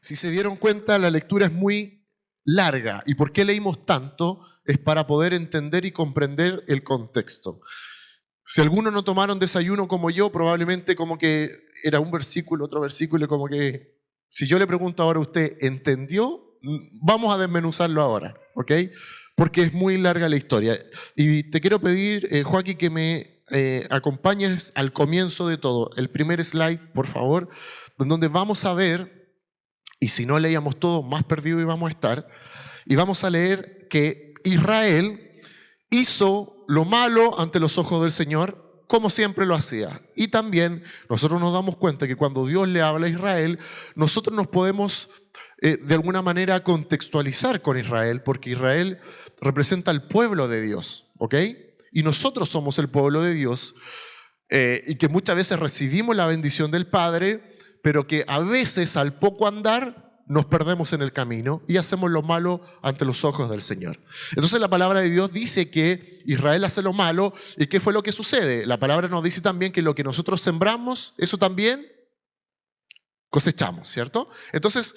Si se dieron cuenta, la lectura es muy larga. ¿Y por qué leímos tanto? Es para poder entender y comprender el contexto. Si algunos no tomaron desayuno como yo, probablemente como que era un versículo, otro versículo, como que si yo le pregunto ahora a usted, ¿entendió? Vamos a desmenuzarlo ahora, ¿ok? Porque es muy larga la historia. Y te quiero pedir, Joaquín, que me acompañes al comienzo de todo. El primer slide, por favor, donde vamos a ver, y si no leíamos todo, más perdido íbamos a estar, y vamos a leer que Israel hizo lo malo ante los ojos del Señor, como siempre lo hacía. Y también nosotros nos damos cuenta que cuando Dios le habla a Israel, nosotros nos podemos de alguna manera contextualizar con Israel, porque Israel representa al pueblo de Dios, ¿ok? Y nosotros somos el pueblo de Dios, y que muchas veces recibimos la bendición del Padre, pero que a veces al poco andar nos perdemos en el camino y hacemos lo malo ante los ojos del Señor. Entonces la palabra de Dios dice que Israel hace lo malo. ¿Y qué fue lo que sucede? La palabra nos dice también que lo que nosotros sembramos, eso también cosechamos, ¿cierto? Entonces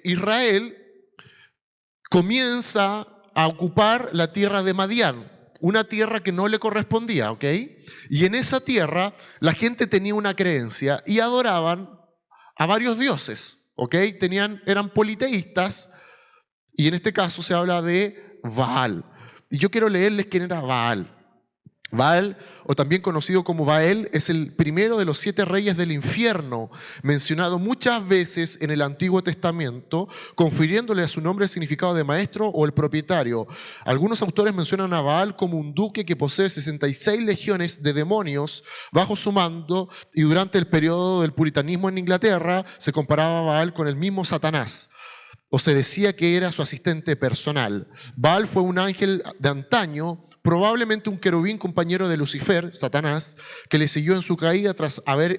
Israel comienza a ocupar la tierra de Madián, una tierra que no le correspondía, ¿ok? Y en esa tierra la gente tenía una creencia y adoraban a varios dioses, ¿ok? Eran politeístas, y en este caso se habla de Baal. Y yo quiero leerles quién era Baal. Baal, o también conocido como Baal, es el primero de los 7 reyes del infierno, mencionado muchas veces en el Antiguo Testamento, confiriéndole a su nombre el significado de maestro o el propietario. Algunos autores mencionan a Baal como un duque que posee 66 legiones de demonios bajo su mando, y durante el periodo del puritanismo en Inglaterra se comparaba a Baal con el mismo Satanás, o se decía que era su asistente personal. Baal fue un ángel de antaño, probablemente un querubín compañero de Lucifer, Satanás, que le siguió en su caída tras haber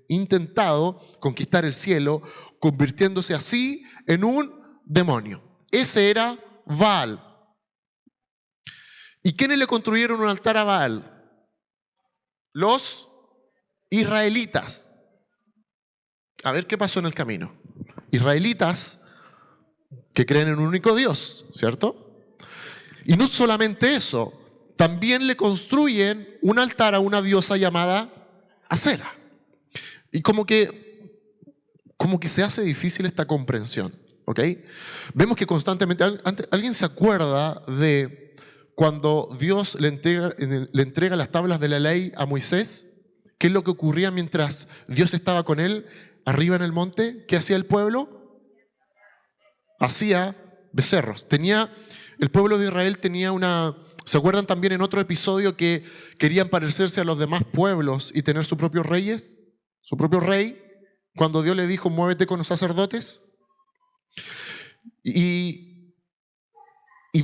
intentado conquistar el cielo, convirtiéndose así en un demonio. Ese era Baal. ¿Y quiénes le construyeron un altar a Baal? Los israelitas. A ver qué pasó en el camino. Israelitas que creen en un único Dios, ¿cierto? Y no solamente eso, también le construyen un altar a una diosa llamada Acera. Y como que se hace difícil esta comprensión, ¿ok? Vemos que constantemente, ¿alguien se acuerda de cuando Dios le entrega las tablas de la ley a Moisés? ¿Qué es lo que ocurría mientras Dios estaba con él arriba en el monte? ¿Qué hacía el pueblo? Hacía becerros. El pueblo de Israel tenía ¿se acuerdan también en otro episodio que querían parecerse a los demás pueblos y tener sus propios reyes? Su propio rey, cuando Dios le dijo, muévete con los sacerdotes. Y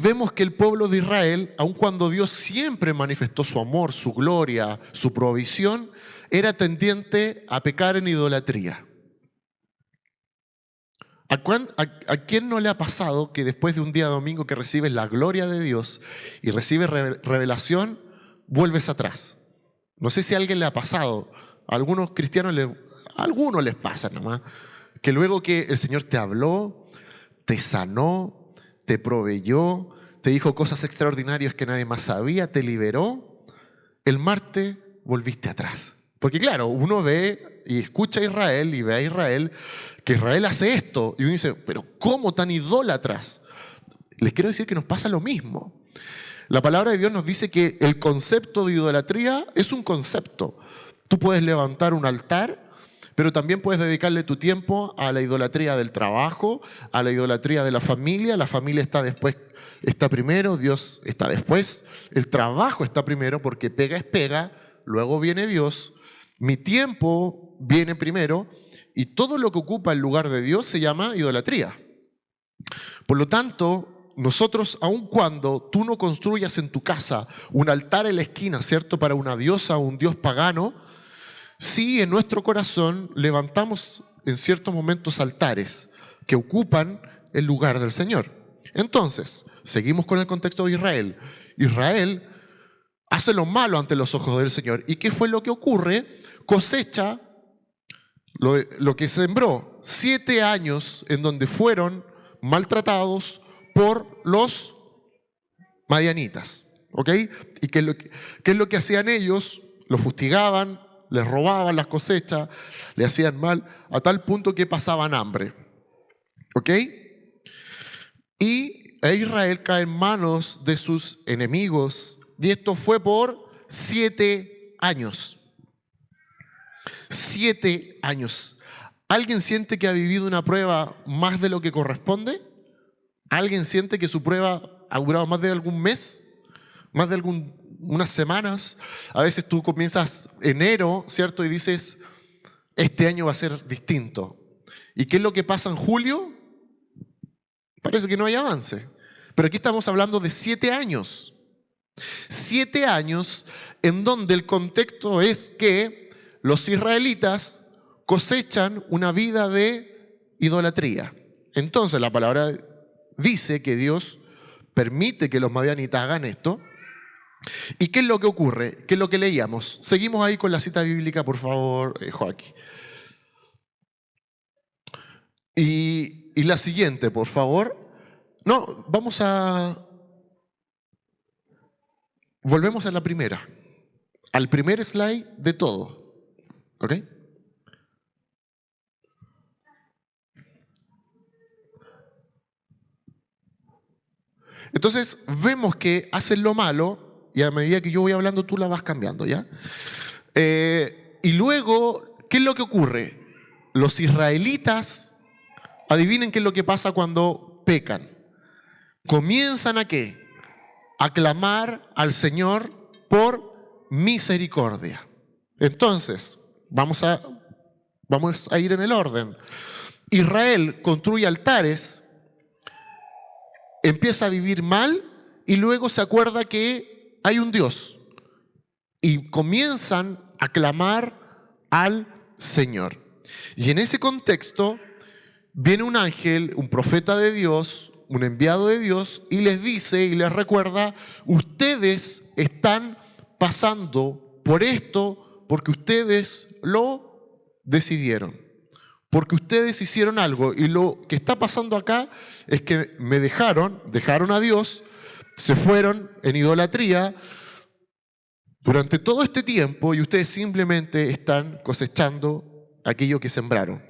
vemos que el pueblo de Israel, aun cuando Dios siempre manifestó su amor, su gloria, su provisión, era tendiente a pecar en idolatría. ¿A quién no le ha pasado que después de un día domingo que recibes la gloria de Dios y recibes revelación, vuelves atrás? No sé si a alguien le ha pasado. A algunos cristianos, a algunos les pasa nomás, que luego que el Señor te habló, te sanó, te proveyó, te dijo cosas extraordinarias que nadie más sabía, te liberó, el martes volviste atrás. Porque claro, uno ve y escucha a Israel y ve a Israel, que Israel hace esto, y uno dice, pero ¿cómo tan idólatras? Les quiero decir que nos pasa lo mismo. La palabra de Dios nos dice que el concepto de idolatría es un concepto. Tú puedes levantar un altar, pero también puedes dedicarle tu tiempo a la idolatría del trabajo, a la idolatría de la familia está primero, Dios está después, el trabajo está primero porque pega es pega, luego viene Dios, mi tiempo viene primero, y todo lo que ocupa el lugar de Dios se llama idolatría. Por lo tanto, nosotros, aun cuando tú no construyas en tu casa un altar en la esquina, ¿cierto?, para una diosa o un dios pagano, sí en nuestro corazón levantamos en ciertos momentos altares que ocupan el lugar del Señor. Entonces, seguimos con el contexto de Israel. Israel hace lo malo ante los ojos del Señor. ¿Y qué fue lo que ocurre? Cosecha lo que sembró, 7 años en donde fueron maltratados por los madianitas. ¿Ok? ¿Y qué es lo que hacían ellos? Los fustigaban, les robaban las cosechas, le hacían mal, a tal punto que pasaban hambre. ¿Ok? Y Israel cae en manos de sus enemigos. Y esto fue por 7 años. 7 años. ¿Alguien siente que ha vivido una prueba más de lo que corresponde? ¿Alguien siente que su prueba ha durado más de algún mes? ¿Más de unas semanas? A veces tú comienzas enero, ¿cierto? Y dices, este año va a ser distinto. ¿Y qué es lo que pasa en julio? Parece que no hay avance. Pero aquí estamos hablando de 7 años. 7 años en donde el contexto es que los israelitas cosechan una vida de idolatría. Entonces la palabra dice que Dios permite que los madianitas hagan esto. ¿Y qué es lo que ocurre? ¿Qué es lo que leíamos? Seguimos ahí con la cita bíblica, por favor, Joaquín. Y la siguiente, por favor. No, volvemos a la primera. Al primer slide de todo. ¿Ok? Entonces vemos que hacen lo malo y a medida que yo voy hablando tú la vas cambiando, ¿ya? Y luego, ¿qué es lo que ocurre? Los israelitas, adivinen qué es lo que pasa cuando pecan. Comienzan ¿a qué? A clamar al Señor por misericordia. Entonces, vamos a ir en el orden. Israel construye altares, empieza a vivir mal y luego se acuerda que hay un Dios y comienzan a clamar al Señor. Y en ese contexto viene un ángel, un profeta de Dios, un enviado de Dios, y les dice y les recuerda, ustedes están pasando por esto porque ustedes lo decidieron, porque ustedes hicieron algo, y lo que está pasando acá es que me dejaron a Dios, se fueron en idolatría durante todo este tiempo y ustedes simplemente están cosechando aquello que sembraron.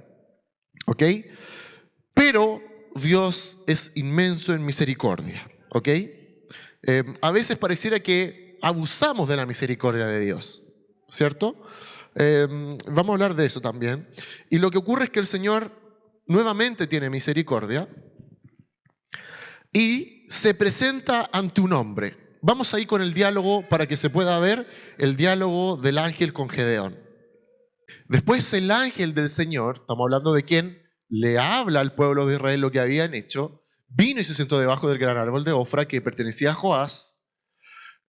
¿Ok? Pero Dios es inmenso en misericordia. ¿Ok? A veces pareciera que abusamos de la misericordia de Dios, ¿cierto? Vamos a hablar de eso también. Y lo que ocurre es que el Señor nuevamente tiene misericordia y se presenta ante un hombre. Vamos ahí con el diálogo para que se pueda ver el diálogo del ángel con Gedeón. Después el ángel del Señor, estamos hablando de quien le habla al pueblo de Israel lo que habían hecho, vino y se sentó debajo del gran árbol de Ofra que pertenecía a Joás,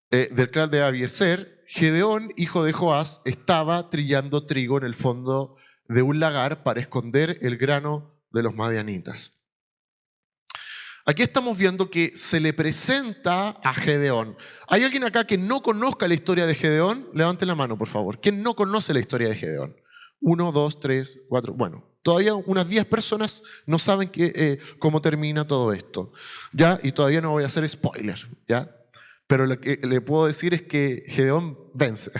del clan de Abiezer. Gedeón, hijo de Joás, estaba trillando trigo en el fondo de un lagar para esconder el grano de los madianitas. Aquí estamos viendo que se le presenta a Gedeón. ¿Hay alguien acá que no conozca la historia de Gedeón? Levante la mano, por favor. ¿Quién no conoce la historia de Gedeón? 1, 2, 3, 4. Bueno, todavía unas 10 personas no saben cómo termina todo esto. ¿Ya? Y todavía no voy a hacer spoiler, ¿ya? Pero lo que le puedo decir es que Gedeón vence.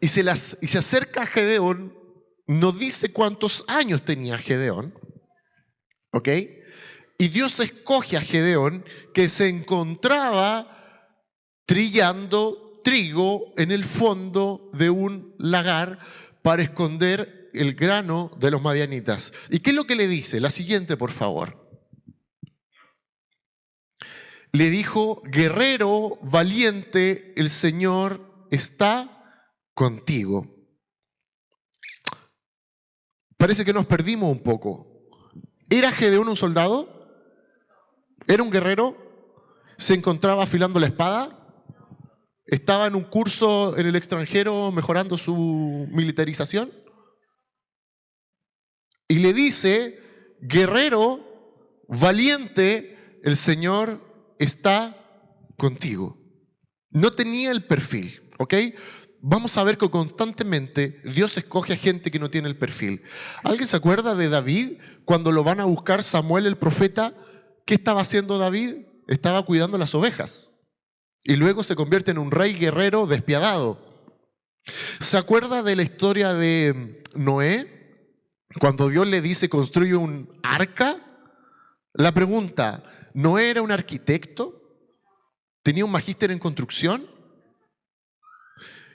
Y se acerca a Gedeón, no dice cuántos años tenía Gedeón, ¿ok? Y Dios escoge a Gedeón, que se encontraba trillando trigo en el fondo de un lagar para esconder el grano de los madianitas. ¿Y qué es lo que le dice? La siguiente, por favor. Le dijo, guerrero valiente, el Señor está contigo. Parece que nos perdimos un poco. ¿Era Gedeón un soldado? ¿Era un guerrero? ¿Se encontraba afilando la espada? ¿Estaba en un curso en el extranjero mejorando su militarización? Y le dice, guerrero valiente, el Señor está contigo. No tenía el perfil, ¿ok? vamos a ver que constantemente Dios escoge a gente que no tiene el perfil. ¿Alguien se acuerda de David cuando lo van a buscar Samuel el profeta? ¿Qué estaba haciendo David? Estaba cuidando las ovejas. Y luego se convierte en un rey guerrero despiadado. ¿Se acuerda de la historia de Noé? Cuando Dios le dice construye un arca. La pregunta, ¿Noé era un arquitecto? ¿Tenía un magíster en construcción?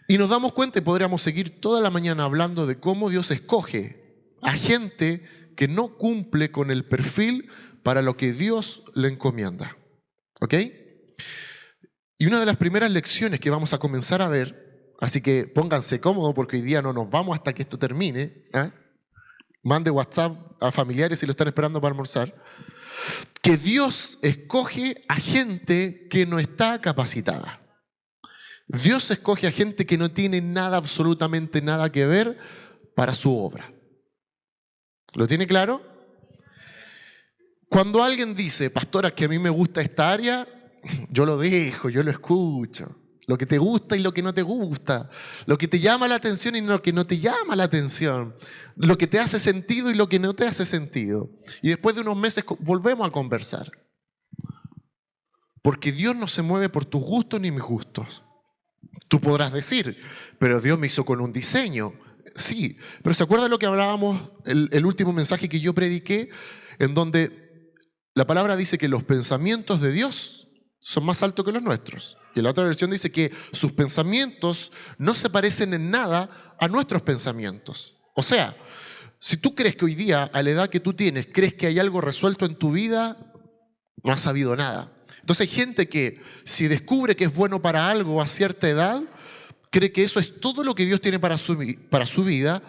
Y nos damos cuenta y podríamos seguir toda la mañana hablando de cómo Dios escoge a gente que no cumple con el perfil para lo que Dios le encomienda. ¿Ok? Y una de las primeras lecciones que vamos a comenzar a ver, así que pónganse cómodos porque hoy día no nos vamos hasta que esto termine. Mande WhatsApp a familiares si lo están esperando para almorzar. Que Dios escoge a gente que no está capacitada. Dios escoge a gente que no tiene nada, absolutamente nada que ver para su obra. ¿Lo tiene claro? Cuando alguien dice, pastora, que a mí me gusta esta área, yo lo dejo, yo lo escucho. Lo que te gusta y lo que no te gusta. Lo que te llama la atención y lo que no te llama la atención. Lo que te hace sentido y lo que no te hace sentido. Y después de unos meses volvemos a conversar. Porque Dios no se mueve por tus gustos ni mis gustos. Tú podrás decir, pero Dios me hizo con un diseño. Sí, pero ¿se acuerda lo que hablábamos, el último mensaje que yo prediqué? En donde la palabra dice que los pensamientos de Dios son más altos que los nuestros. Y la otra versión dice que sus pensamientos no se parecen en nada a nuestros pensamientos. O sea, si tú crees que hoy día, a la edad que tú tienes, crees que hay algo resuelto en tu vida, no has sabido nada. Entonces hay gente que si descubre que es bueno para algo a cierta edad, cree que eso es todo lo que Dios tiene para su vida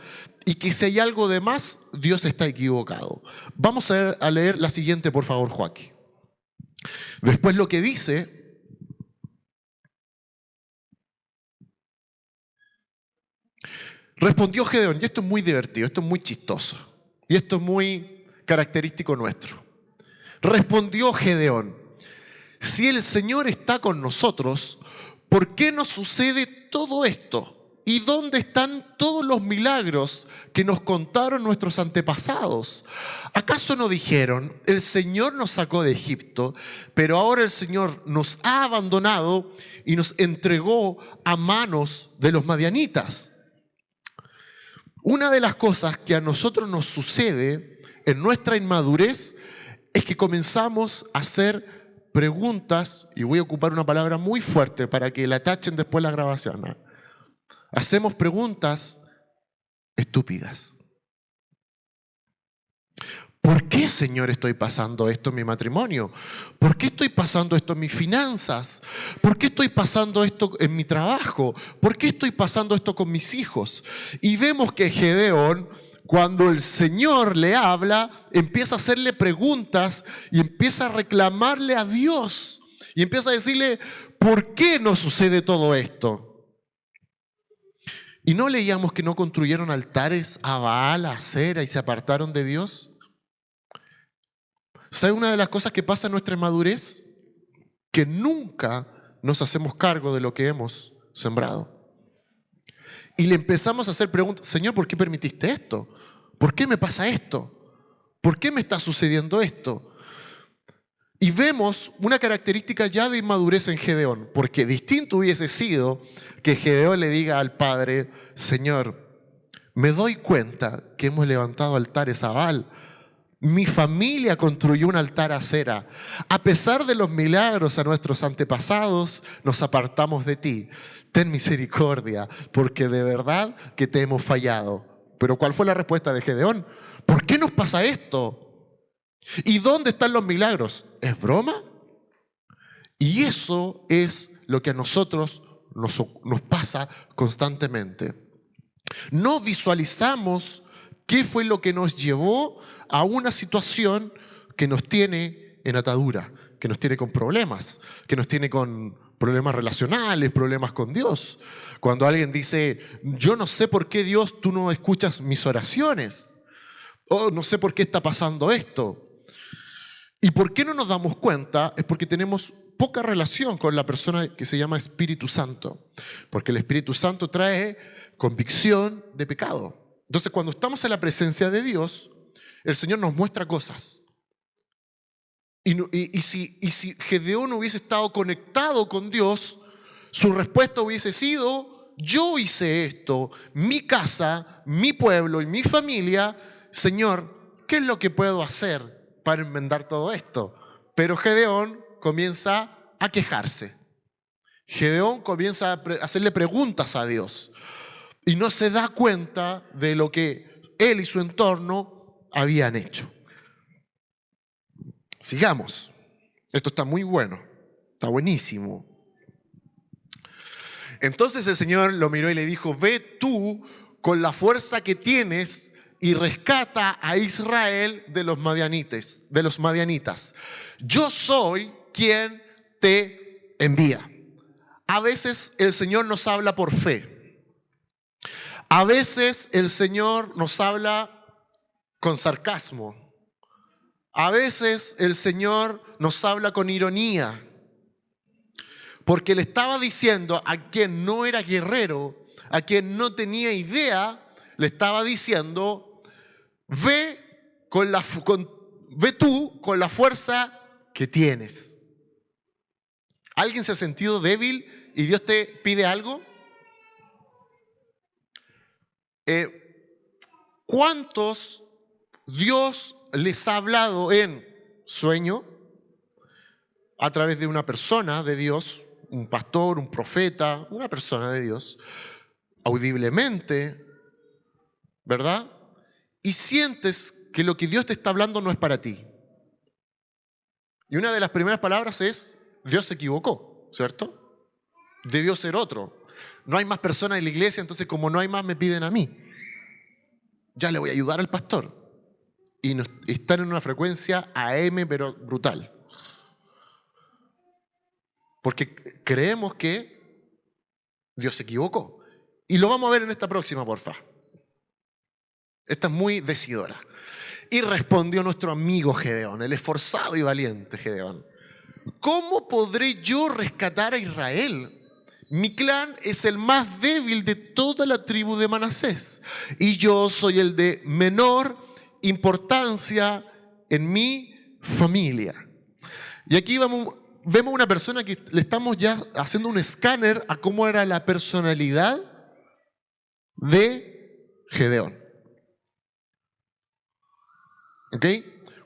y que si hay algo de más, Dios está equivocado. Vamos a leer la siguiente, por favor, Joaquín. Después lo que dice, respondió Gedeón, y esto es muy divertido, esto es muy chistoso, y esto es muy característico nuestro. Respondió Gedeón, si el Señor está con nosotros, ¿por qué nos sucede todo esto? ¿Y dónde están todos los milagros que nos contaron nuestros antepasados? ¿Acaso no dijeron, el Señor nos sacó de Egipto, pero ahora el Señor nos ha abandonado y nos entregó a manos de los madianitas? Una de las cosas que a nosotros nos sucede en nuestra inmadurez es que comenzamos a hacer preguntas, y voy a ocupar una palabra muy fuerte para que la tachen después la grabación. Hacemos preguntas estúpidas. ¿Por qué, Señor, estoy pasando esto en mi matrimonio? ¿Por qué estoy pasando esto en mis finanzas? ¿Por qué estoy pasando esto en mi trabajo? ¿Por qué estoy pasando esto con mis hijos? Y vemos que Gedeón, cuando el Señor le habla, empieza a hacerle preguntas y empieza a reclamarle a Dios. Y empieza a decirle, ¿por qué nos sucede todo esto? ¿Y no leíamos que no construyeron altares a Baal, a Acera y se apartaron de Dios? ¿Sabe una de las cosas que pasa en nuestra inmadurez? Que nunca nos hacemos cargo de lo que hemos sembrado. Y le empezamos a hacer preguntas, Señor, ¿por qué permitiste esto? ¿Por qué me pasa esto? ¿Por qué me está sucediendo esto? Y vemos una característica ya de inmadurez en Gedeón, porque distinto hubiese sido que Gedeón le diga al padre, Señor, me doy cuenta que hemos levantado altares a Baal. Mi familia construyó un altar a Acera. A pesar de los milagros a nuestros antepasados, nos apartamos de ti. Ten misericordia, porque de verdad que te hemos fallado. Pero ¿cuál fue la respuesta de Gedeón? ¿Por qué nos pasa esto? ¿Y dónde están los milagros? ¿Es broma? Y eso es lo que a nosotros nos pasa constantemente. No visualizamos qué fue lo que nos llevó a una situación que nos tiene en atadura, que nos tiene con problemas, que nos tiene con problemas relacionales, problemas con Dios. Cuando alguien dice, yo no sé por qué Dios tú no escuchas mis oraciones, o no sé por qué está pasando esto. ¿Y por qué no nos damos cuenta? Es porque tenemos poca relación con la persona que se llama Espíritu Santo, porque el Espíritu Santo trae convicción de pecado. Entonces, cuando estamos en la presencia de Dios, el Señor nos muestra cosas. Y si Gedeón hubiese estado conectado con Dios, su respuesta hubiese sido: yo hice esto, mi casa, mi pueblo y mi familia. Señor, ¿qué es lo que puedo hacer para enmendar todo esto? Pero Gedeón comienza a quejarse. Gedeón comienza a hacerle preguntas a Dios y no se da cuenta de lo que él y su entorno habían hecho. Sigamos. Esto está muy bueno, está buenísimo. Entonces el Señor lo miró y le dijo: ve tú con la fuerza que tienes y rescata a Israel de los madianitas. Yo soy quien te envía. A veces el Señor nos habla por fe. A veces el Señor nos habla con sarcasmo. A veces el Señor nos habla con ironía. Porque le estaba diciendo a quien no era guerrero, a quien no tenía idea, le estaba diciendo: ve tú con la fuerza que tienes. ¿Alguien se ha sentido débil y Dios te pide algo? ¿Cuántos Dios les ha hablado en sueño, a través de una persona de Dios, un pastor, un profeta, una persona de Dios, audiblemente, ¿verdad? Y sientes que lo que Dios te está hablando no es para ti? Y una de las primeras palabras es: Dios se equivocó, ¿cierto? Debió ser otro. No hay más personas en la iglesia, entonces como no hay más me piden a mí. Ya le voy a ayudar al pastor. Y están en una frecuencia AM, pero brutal. Porque creemos que Dios se equivocó. Y lo vamos a ver en esta próxima, porfa. Esta es muy decidora. Y respondió nuestro amigo Gedeón, el esforzado y valiente Gedeón: ¿cómo podré yo rescatar a Israel? Mi clan es el más débil de toda la tribu de Manasés, y yo soy el de menor importancia en mi familia. Y aquí vemos una persona que le estamos ya haciendo un escáner a cómo era la personalidad de Gedeón. ¿Ok?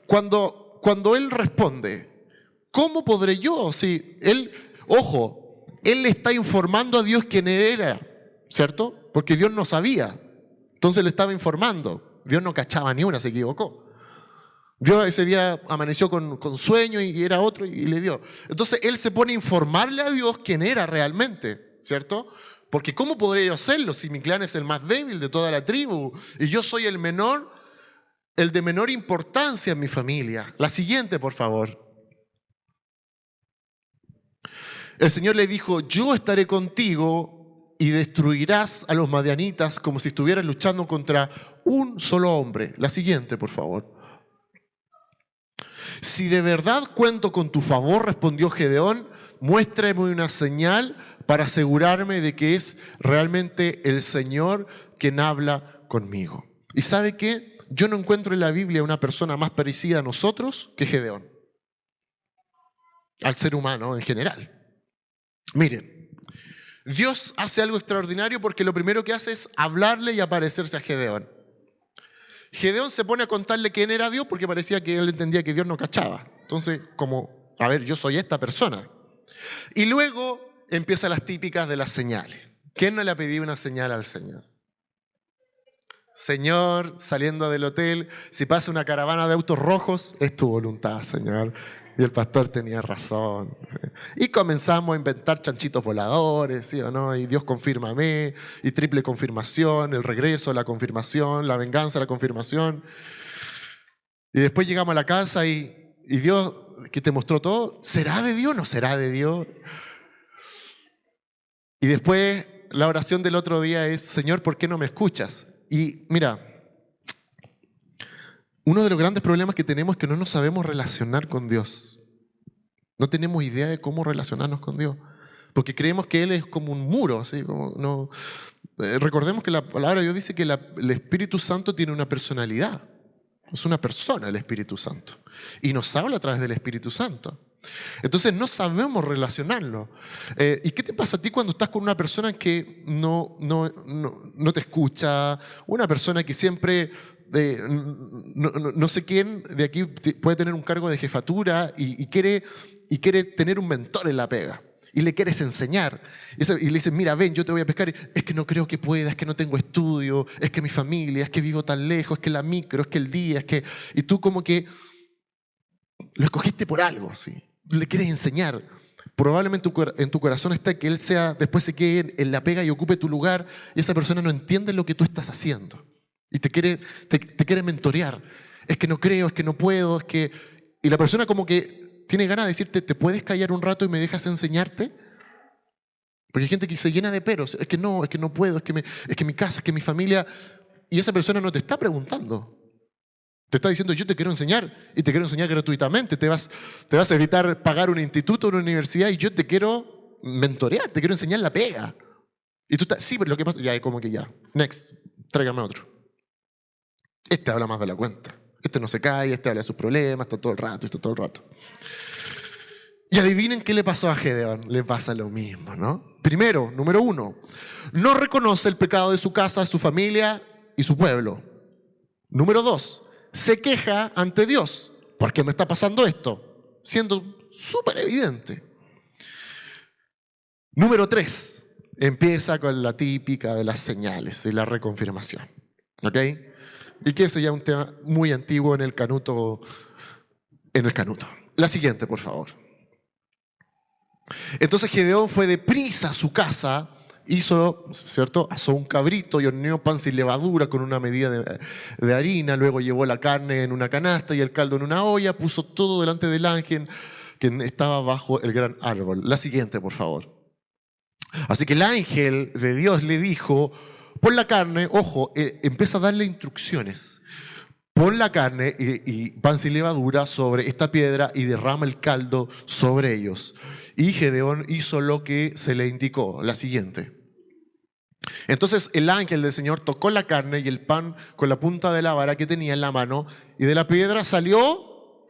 Cuando él responde: ¿cómo podré yo? Si él, ojo, él le está informando a Dios quién era, ¿cierto? Porque Dios no sabía. Entonces le estaba informando. Dios no cachaba ni una, se equivocó. Dios ese día amaneció con sueño y era otro y le dio. Entonces él se pone a informarle a Dios quién era realmente, ¿cierto? Porque ¿cómo podré yo hacerlo si mi clan es el más débil de toda la tribu y yo soy el menor, el de menor importancia en mi familia? La siguiente, por favor. El Señor le dijo: yo estaré contigo y destruirás a los madianitas como si estuvieras luchando contra un solo hombre. La siguiente, por favor. Si de verdad cuento con tu favor, respondió Gedeón, muéstrame una señal para asegurarme de que es realmente el Señor quien habla conmigo. ¿Y sabe qué? Yo no encuentro en la Biblia una persona más parecida a nosotros que Gedeón. Al ser humano en general. Miren, Dios hace algo extraordinario porque lo primero que hace es hablarle y aparecerse a Gedeón. Gedeón se pone a contarle quién era Dios porque parecía que él entendía que Dios no cachaba. Entonces, como, a ver, yo soy esta persona. Y luego empiezan las típicas de las señales. ¿Quién no le ha pedido una señal al Señor? Señor, saliendo del hotel, si pasa una caravana de autos rojos, es tu voluntad, Señor. Y el pastor tenía razón. Y comenzamos a inventar chanchitos voladores, ¿sí o no? Y Dios confírmame, y triple confirmación, el regreso, la confirmación, la venganza, la confirmación. Y después llegamos a la casa y Dios, que te mostró todo, ¿será de Dios o no será de Dios? Y después la oración del otro día es: Señor, ¿por qué no me escuchas? Y mira, uno de los grandes problemas que tenemos es que no nos sabemos relacionar con Dios. No tenemos idea de cómo relacionarnos con Dios. Porque creemos que Él es como un muro. ¿Sí? Como no. Recordemos que la palabra de Dios dice que el Espíritu Santo tiene una personalidad. Es una persona el Espíritu Santo. Y nos habla a través del Espíritu Santo. Entonces no sabemos relacionarlo. ¿Y qué te pasa a ti cuando estás con una persona que no te escucha? Una persona que siempre, no sé quién de aquí puede tener un cargo de jefatura y quiere tener un mentor en la pega. Y le quieres enseñar. Y le dices, mira, ven, yo te voy a pescar. Es que no creo que pueda, es que no tengo estudio, es que mi familia, es que vivo tan lejos, es que la micro, es que el día, es que... Y tú como que lo escogiste por algo, ¿sí? Le quieres enseñar. Probablemente en tu corazón está que él después se quede en la pega y ocupe tu lugar y esa persona no entiende lo que tú estás haciendo. Y te quiere mentorear. Es que no creo, es que no puedo, es que... Y la persona como que tiene ganas de decirte, ¿te puedes callar un rato y me dejas enseñarte? Porque hay gente que se llena de peros. Es que no puedo, es que mi casa, es que mi familia... Y esa persona no te está preguntando. Te está diciendo, yo te quiero enseñar y te quiero enseñar gratuitamente. Te vas a evitar pagar un instituto, una universidad y yo te quiero mentorear, te quiero enseñar la pega. Y tú estás, sí, pero lo que pasa, ya, como que ya. Next, tráigame otro. Este habla más de la cuenta. Este no se cae, este habla de sus problemas, está todo el rato. Y adivinen qué le pasó a Gedeón. Le pasa lo mismo, ¿no? Primero, número 1, no reconoce el pecado de su casa, su familia y su pueblo. Número 2, se queja ante Dios. ¿Por qué me está pasando esto? Siendo súper evidente. Número 3, empieza con la típica de las señales y la reconfirmación. ¿Ok? Y que eso ya es un tema muy antiguo en el canuto. La siguiente, por favor. Entonces Gedeón fue deprisa a su casa, asó un cabrito y horneó pan sin levadura con una medida de harina, luego llevó la carne en una canasta y el caldo en una olla, puso todo delante del ángel que estaba bajo el gran árbol. La siguiente, por favor. Así que el ángel de Dios le dijo, pon la carne, ojo, empieza a darle instrucciones. Pon la carne y pan sin levadura sobre esta piedra y derrama el caldo sobre ellos. Y Gedeón hizo lo que se le indicó. La siguiente. Entonces el ángel del Señor tocó la carne y el pan con la punta de la vara que tenía en la mano y de la piedra salió,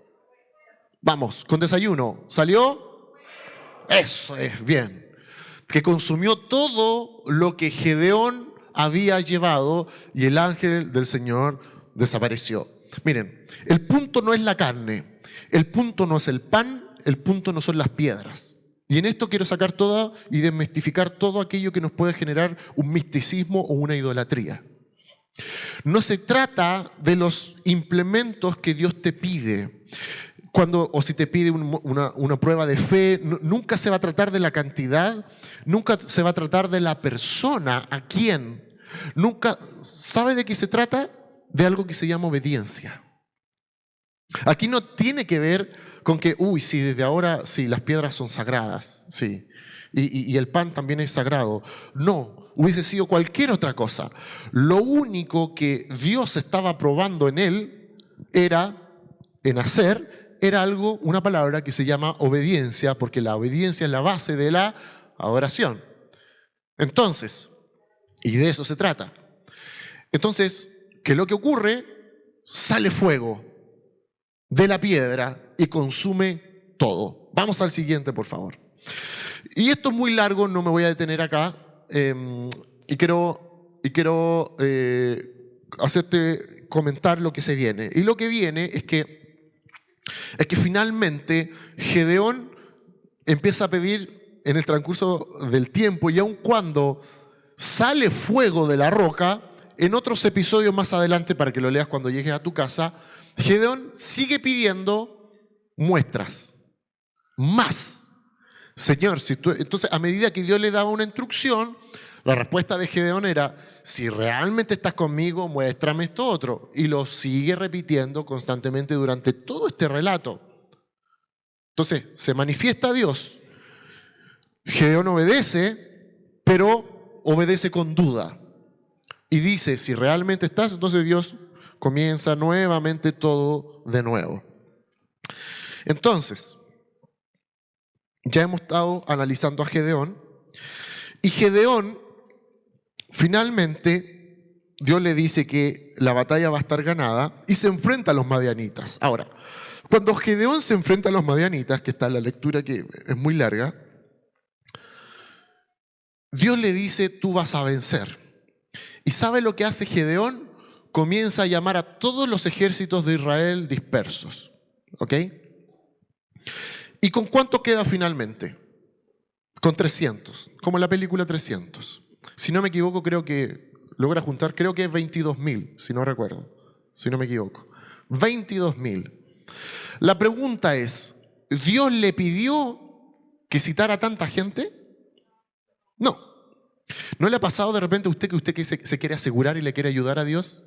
vamos, con desayuno, salió, eso es bien, que consumió todo lo que Gedeón había llevado y el ángel del Señor desapareció. Miren, el punto no es la carne, el punto no es el pan, el punto no son las piedras. Y en esto quiero sacar todo y desmistificar todo aquello que nos puede generar un misticismo o una idolatría. No se trata de los implementos que Dios te pide. O si te pide una prueba de fe, nunca se va a tratar de la cantidad, nunca se va a tratar de la persona, a quién. Nunca, ¿sabe de qué se trata? De algo que se llama obediencia. Aquí no tiene que ver con que, sí, desde ahora, sí, las piedras son sagradas, sí, y el pan también es sagrado. No, hubiese sido cualquier otra cosa. Lo único que Dios estaba probando en él era una palabra que se llama obediencia, porque la obediencia es la base de la adoración. Entonces, y de eso se trata. Entonces, ¿qué es lo que ocurre? Sale fuego de la piedra y consume todo. Vamos al siguiente, por favor. Y esto es muy largo, no me voy a detener acá. Y quiero hacerte comentar lo que se viene. Y lo que viene es que finalmente Gedeón empieza a pedir en el transcurso del tiempo, y aun cuando sale fuego de la roca, en otros episodios más adelante, para que lo leas cuando llegues a tu casa, Gedeón sigue pidiendo muestras, más. Señor, entonces a medida que Dios le daba una instrucción, la respuesta de Gedeón era, si realmente estás conmigo, muéstrame esto otro. Y lo sigue repitiendo constantemente durante todo este relato. Entonces, se manifiesta Dios. Gedeón obedece, pero obedece con duda. Y dice, si realmente estás, entonces Dios comienza nuevamente todo de nuevo. Entonces, Ya hemos estado analizando a Gedeón. Y Gedeón, finalmente, Dios le dice que la batalla va a estar ganada y se enfrenta a los madianitas. Ahora, cuando Gedeón se enfrenta a los madianitas, que está en la lectura que es muy larga, Dios le dice, tú vas a vencer. ¿Y sabe lo que hace Gedeón? Comienza a llamar a todos los ejércitos de Israel dispersos. ¿Ok? ¿Y con cuánto queda finalmente? Con 300, como en la película 300. Si no me equivoco, creo que logra juntar, creo que es 22.000, si no recuerdo, si no me equivoco. 22.000. La pregunta es, ¿Dios le pidió que citara a tanta gente? No. ¿No le ha pasado de repente a usted que usted se quiere asegurar y le quiere ayudar a Dios?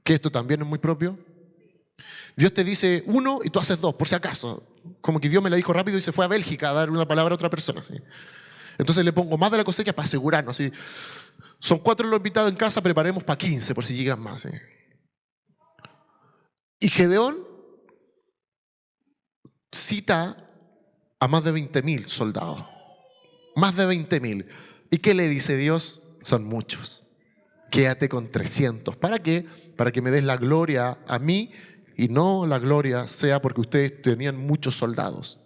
Que esto también es muy propio. Dios te dice uno y tú haces dos, por si acaso. Como que Dios me lo dijo rápido y se fue a Bélgica a dar una palabra a otra persona. ¿Sí? Entonces le pongo más de la cosecha para asegurarnos. ¿Sí? Son 4 los invitados en casa, preparemos para 15 por si llegan más. ¿Sí? Y Gedeón cita a más de 20.000 soldados. Más de 20.000. ¿Y qué le dice Dios? Son muchos. Quédate con 300. ¿Para qué? Para que me des la gloria a mí y no la gloria sea porque ustedes tenían muchos soldados.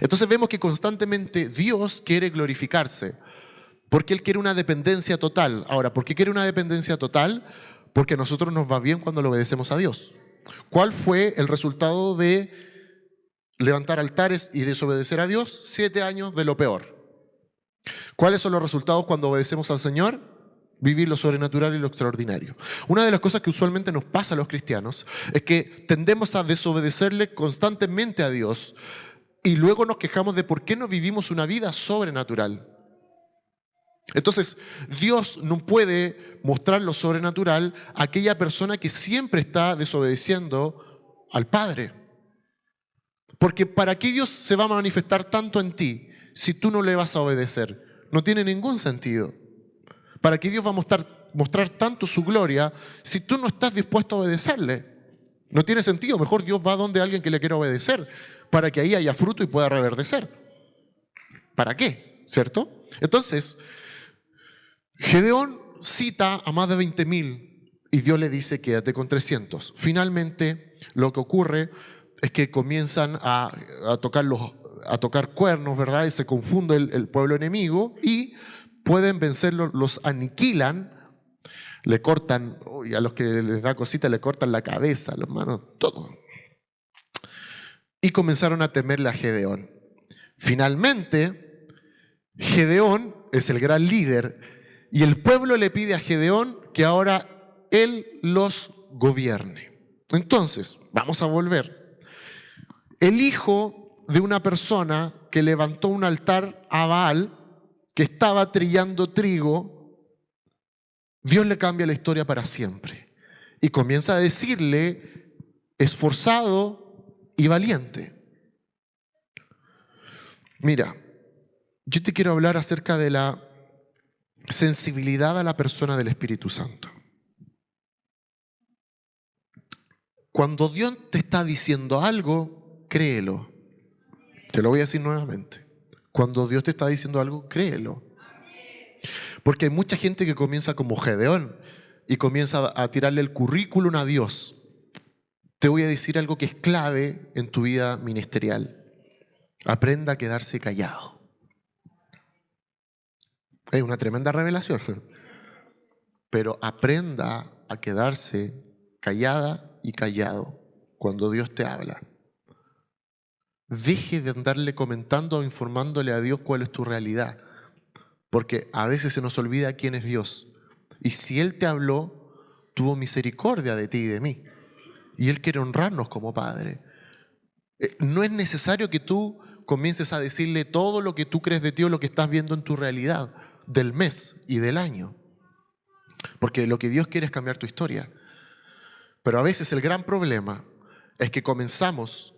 Entonces vemos que constantemente Dios quiere glorificarse porque Él quiere una dependencia total. Ahora, ¿por qué quiere una dependencia total? Porque a nosotros nos va bien cuando le obedecemos a Dios. ¿Cuál fue el resultado de levantar altares y desobedecer a Dios? 7 años de lo peor. ¿Cuáles son los resultados cuando obedecemos al Señor? Vivir lo sobrenatural y lo extraordinario. Una de las cosas que usualmente nos pasa a los cristianos es que tendemos a desobedecerle constantemente a Dios y luego nos quejamos de por qué no vivimos una vida sobrenatural. Entonces, Dios no puede mostrar lo sobrenatural a aquella persona que siempre está desobedeciendo al Padre. Porque ¿para qué Dios se va a manifestar tanto en ti si tú no le vas a obedecer? No tiene ningún sentido. ¿Para qué Dios va a mostrar tanto su gloria si tú no estás dispuesto a obedecerle? No tiene sentido. Mejor Dios va donde alguien que le quiera obedecer para que ahí haya fruto y pueda reverdecer. ¿Para qué? ¿Cierto? Entonces, Gedeón cita a más de 20.000 y Dios le dice quédate con 300. Finalmente, lo que ocurre es que comienzan a tocar cuernos, ¿verdad? Y se confunde el pueblo enemigo y pueden vencerlos, los aniquilan, le cortan, y a los que les da cosita le cortan la cabeza, las manos, todo. Y comenzaron a temerle a Gedeón. Finalmente, Gedeón es el gran líder y el pueblo le pide a Gedeón que ahora él los gobierne. Entonces, vamos a volver. El hijo de una persona que levantó un altar a Baal, que estaba trillando trigo, Dios le cambia la historia para siempre y comienza a decirle esforzado y valiente. Mira, yo te quiero hablar acerca de la sensibilidad a la persona del Espíritu Santo. Cuando Dios te está diciendo algo, créelo. Te lo voy a decir nuevamente. Cuando Dios te está diciendo algo, créelo. Porque hay mucha gente que comienza como Gedeón y comienza a tirarle el currículum a Dios. Te voy a decir algo que es clave en tu vida ministerial. Aprenda a quedarse callado. Es una tremenda revelación. Pero aprenda a quedarse callada y callado cuando Dios te habla. Deje de andarle comentando o informándole a Dios cuál es tu realidad. Porque a veces se nos olvida quién es Dios. Y si Él te habló, tuvo misericordia de ti y de mí. Y Él quiere honrarnos como Padre. No es necesario que tú comiences a decirle todo lo que tú crees de ti o lo que estás viendo en tu realidad del mes y del año. Porque lo que Dios quiere es cambiar tu historia. Pero a veces el gran problema es que comenzamos,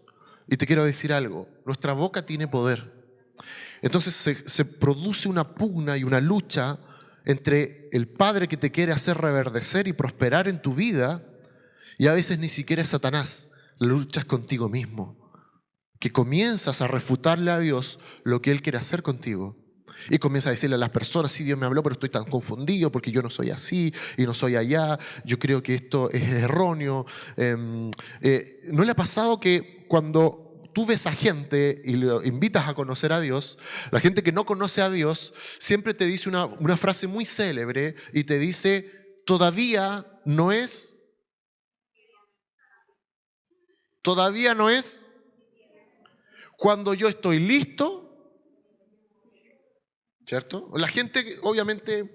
y te quiero decir algo, nuestra boca tiene poder. Entonces se produce una pugna y una lucha entre el Padre que te quiere hacer reverdecer y prosperar en tu vida, y a veces ni siquiera es Satanás, la lucha es contigo mismo. que comienzas a refutarle a Dios lo que Él quiere hacer contigo. Y comienza a decirle a las personas, sí, Dios me habló, pero estoy tan confundido porque yo no soy así y no soy allá. Yo creo que esto es erróneo. ¿No le ha pasado que cuando tú ves a gente y lo invitas a conocer a Dios, la gente que no conoce a Dios siempre te dice una frase muy célebre y te dice, todavía no es, cuando yo estoy listo, ¿cierto? La gente obviamente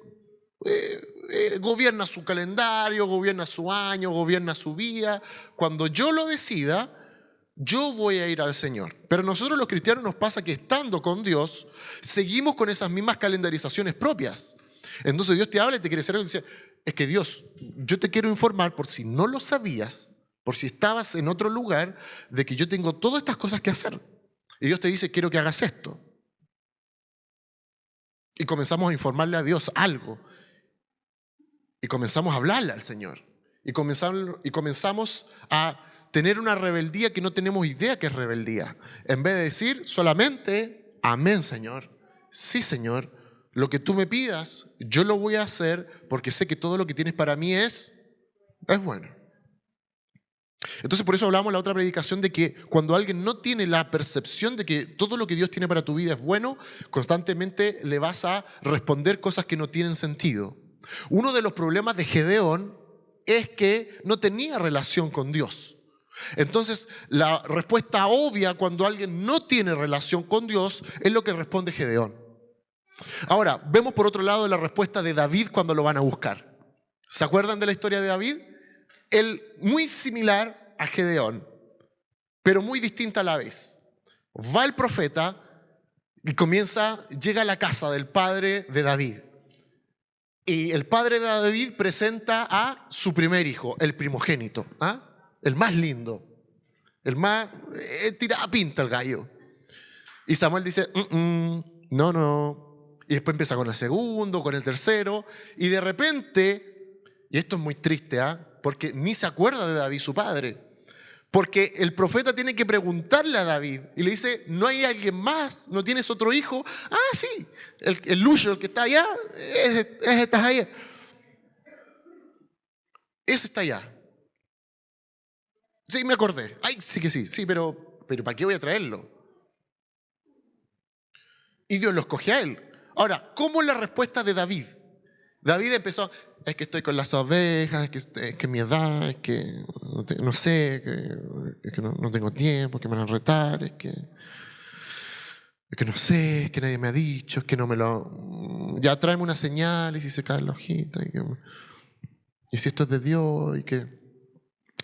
gobierna su calendario, gobierna su año, gobierna su vida. Cuando yo lo decida, yo voy a ir al Señor. Pero nosotros los cristianos nos pasa que estando con Dios, seguimos con esas mismas calendarizaciones propias. Entonces Dios te habla y te quiere decir algo y dice, es que Dios, yo te quiero informar por si no lo sabías, por si estabas en otro lugar, de que yo tengo todas estas cosas que hacer. Y Dios te dice, quiero que hagas esto. Y comenzamos a informarle a Dios algo. Y comenzamos a hablarle al Señor. Y comenzamos a tener una rebeldía que no tenemos idea que es rebeldía. En vez de decir solamente, amén, Señor. Sí, Señor. Lo que tú me pidas, yo lo voy a hacer porque sé que todo lo que tienes para mí es bueno. Entonces por eso hablamos en la otra predicación de que cuando alguien no tiene la percepción de que todo lo que Dios tiene para tu vida es bueno, constantemente le vas a responder cosas que no tienen sentido. Uno de los problemas de Gedeón es que no tenía relación con Dios. Entonces la respuesta obvia cuando alguien no tiene relación con Dios es lo que responde Gedeón. Ahora, vemos por otro lado la respuesta de David cuando lo van a buscar. ¿Se acuerdan de la historia de David? Él, muy similar a Gedeón, pero muy distinta a la vez. Va el profeta y llega a la casa del padre de David. Y el padre de David presenta a su primer hijo, el primogénito, el más lindo, el más tirada pinta el gallo. Y Samuel dice, no. Y después empieza con el segundo, con el tercero, y de repente, y esto es muy triste, porque ni se acuerda de David, su padre. Porque el profeta tiene que preguntarle a David y le dice, ¿no hay alguien más? ¿No tienes otro hijo? Sí, el Lucho, el que está allá, ese está allá. Ese está allá. Sí, me acordé. Sí que sí, pero ¿para qué voy a traerlo? Y Dios lo escoge a él. Ahora, ¿cómo es la respuesta de David? David empezó, es que estoy con las ovejas, es que mi edad, es que no sé, es que no tengo tiempo, es que me van a retar, es que no sé, es que nadie me ha dicho, es que no me lo... Ya tráeme una señal y si se cae la hojita, y si esto es de Dios, y que...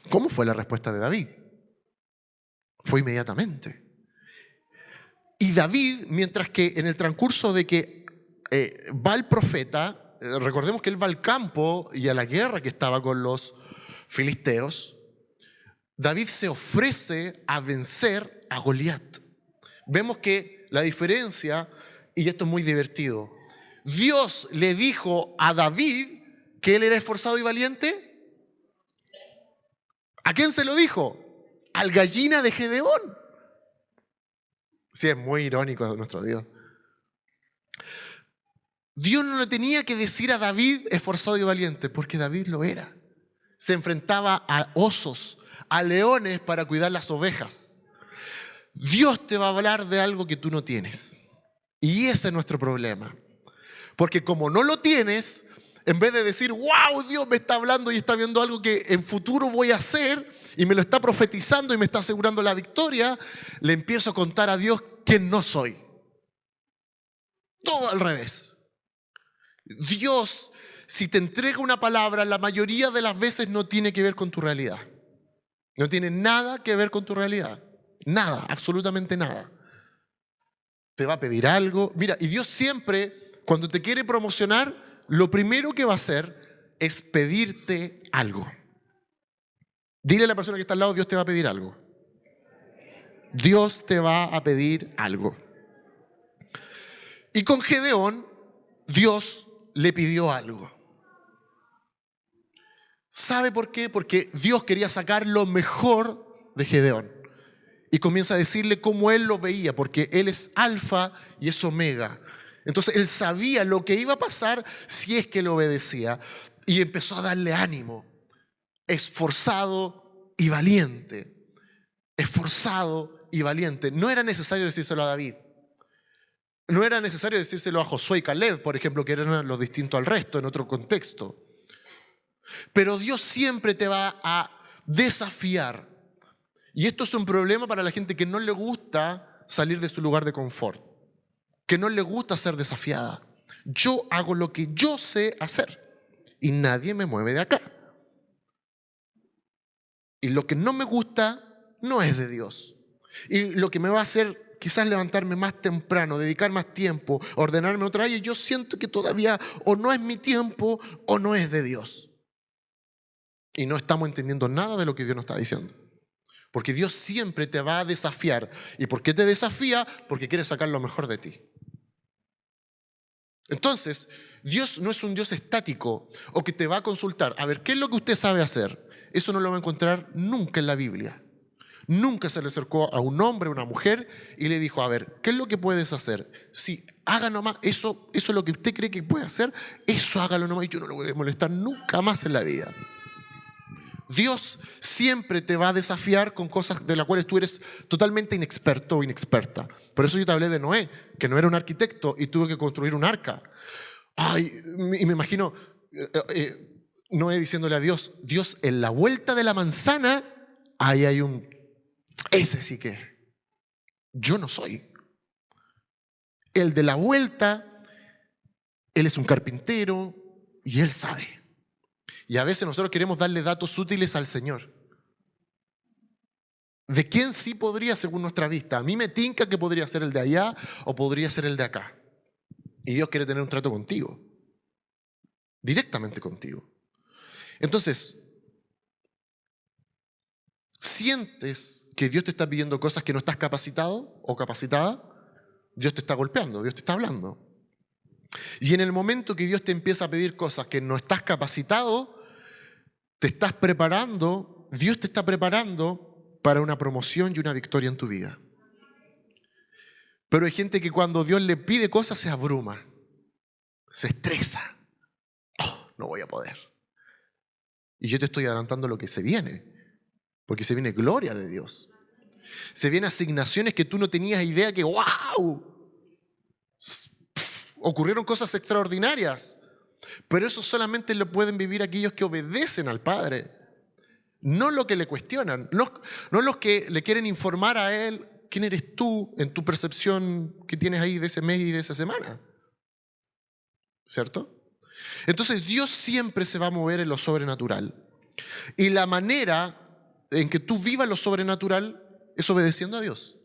¿Cómo fue la respuesta de David? Fue inmediatamente. Y David, mientras que en el transcurso de que va el profeta, recordemos que él va al campo y a la guerra que estaba con los filisteos, David se ofrece a vencer a Goliat. Vemos que la diferencia, y esto es muy divertido, Dios le dijo a David que él era esforzado y valiente. ¿A quién se lo dijo? Al gallina de Gedeón. Sí, es muy irónico de nuestro Dios. Dios no le tenía que decir a David esforzado y valiente, porque David lo era. Se enfrentaba a osos, a leones para cuidar las ovejas. Dios te va a hablar de algo que tú no tienes. Y ese es nuestro problema. Porque como no lo tienes, en vez de decir, wow, Dios me está hablando y está viendo algo que en futuro voy a hacer y me lo está profetizando y me está asegurando la victoria, le empiezo a contar a Dios quién no soy. Todo al revés. Dios, si te entrega una palabra, la mayoría de las veces no tiene que ver con tu realidad. No tiene nada que ver con tu realidad. Nada, absolutamente nada. Te va a pedir algo. Mira, y Dios siempre, cuando te quiere promocionar, lo primero que va a hacer es pedirte algo. Dile a la persona que está al lado, Dios te va a pedir algo. Dios te va a pedir algo. Y con Gedeón, Dios le pidió algo. ¿Sabe por qué? Porque Dios quería sacar lo mejor de Gedeón. y comienza a decirle cómo él lo veía, porque él es alfa y es omega. Entonces él sabía lo que iba a pasar si es que le obedecía, y empezó a darle ánimo. Esforzado y valiente. Esforzado y valiente. No era necesario decírselo a David. No era necesario decírselo a Josué y Caleb, por ejemplo, que eran los distintos al resto en otro contexto. Pero Dios siempre te va a desafiar. Y esto es un problema para la gente que no le gusta salir de su lugar de confort, que no le gusta ser desafiada. Yo hago lo que yo sé hacer y nadie me mueve de acá. Y lo que no me gusta no es de Dios. Y lo que me va a hacer quizás levantarme más temprano, dedicar más tiempo, ordenarme otra área, yo siento que todavía o no es mi tiempo o no es de Dios. Y no estamos entendiendo nada de lo que Dios nos está diciendo. Porque Dios siempre te va a desafiar. ¿Y por qué te desafía? Porque quiere sacar lo mejor de ti. Entonces, Dios no es un Dios estático o que te va a consultar. A ver, ¿qué es lo que usted sabe hacer? Eso no lo va a encontrar nunca en la Biblia. Nunca se le acercó a un hombre o una mujer y le dijo, a ver, ¿qué es lo que puedes hacer? Si haga nomás, eso es lo que usted cree que puede hacer, eso hágalo nomás y yo no lo voy a molestar nunca más en la vida. Dios siempre te va a desafiar con cosas de las cuales tú eres totalmente inexperto o inexperta. Por eso yo te hablé de Noé, que no era un arquitecto y tuvo que construir un arca. Ay, y me imagino Noé diciéndole a Dios, Dios, en la vuelta de la manzana, ahí hay un... Ese sí que yo no soy. El de la vuelta, él es un carpintero y él sabe. Y a veces nosotros queremos darle datos útiles al Señor. ¿De quién sí podría según nuestra vista? A mí me tinca que podría ser el de allá o podría ser el de acá. Y Dios quiere tener un trato contigo. Directamente contigo. Entonces, ¿sientes que Dios te está pidiendo cosas que no estás capacitado o capacitada? Dios te está golpeando, Dios te está hablando. Y en el momento que Dios te empieza a pedir cosas que no estás capacitado, te estás preparando, Dios te está preparando para una promoción y una victoria en tu vida. Pero hay gente que cuando Dios le pide cosas se abruma, se estresa. Oh, no voy a poder. Y yo te estoy adelantando lo que se viene, porque se viene gloria de Dios. Se vienen asignaciones que tú no tenías idea que ¡wow! Ocurrieron cosas extraordinarias. Pero eso solamente lo pueden vivir aquellos que obedecen al Padre. No los que le cuestionan, no los que le quieren informar a Él quién eres tú en tu percepción que tienes ahí de ese mes y de esa semana. ¿Cierto? Entonces Dios siempre se va a mover en lo sobrenatural. Y la manera en que tú vivas lo sobrenatural es obedeciendo a Dios.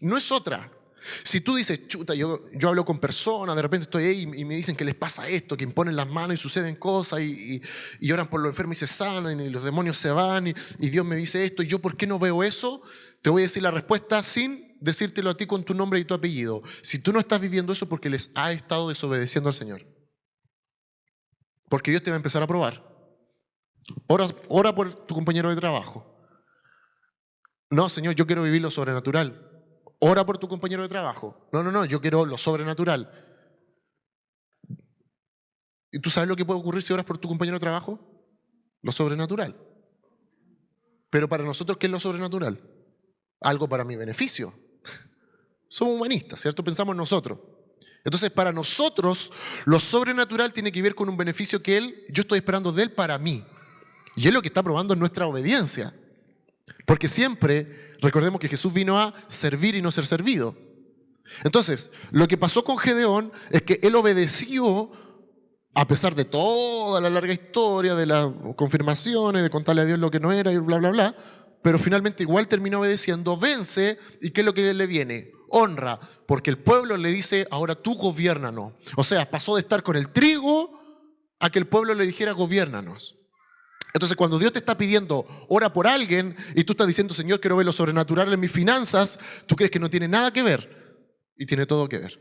No es otra. Si tú dices, chuta, yo hablo con personas, de repente estoy ahí y me dicen que les pasa esto, que imponen las manos y suceden cosas y oran por los enfermos y se sanan y los demonios se van y Dios me dice esto, y yo ¿por qué no veo eso? Te voy a decir la respuesta sin decírtelo a ti con tu nombre y tu apellido. Si tú no estás viviendo eso, porque les has estado desobedeciendo al Señor. Porque Dios te va a empezar a probar. Ora por tu compañero de trabajo. No, Señor, yo quiero vivir lo sobrenatural. Ora por tu compañero de trabajo. No, yo quiero lo sobrenatural. ¿Y tú sabes lo que puede ocurrir si oras por tu compañero de trabajo? Lo sobrenatural. Pero para nosotros, ¿qué es lo sobrenatural? Algo para mi beneficio. Somos humanistas, ¿cierto? Pensamos en nosotros. Entonces, para nosotros, lo sobrenatural tiene que ver con un beneficio que yo estoy esperando de Él para mí. Y Él lo que está probando es nuestra obediencia. Porque siempre, recordemos que Jesús vino a servir y no ser servido. Entonces, lo que pasó con Gedeón es que él obedeció a pesar de toda la larga historia de las confirmaciones, de contarle a Dios lo que no era y bla, bla, bla, pero finalmente igual terminó obedeciendo, vence, ¿y qué es lo que le viene? Honra, porque el pueblo le dice, ahora tú gobiérnanos. O sea, pasó de estar con el trigo a que el pueblo le dijera, gobiérnanos. Entonces, cuando Dios te está pidiendo, ora por alguien, y tú estás diciendo, Señor, quiero ver lo sobrenatural en mis finanzas, tú crees que no tiene nada que ver, y tiene todo que ver.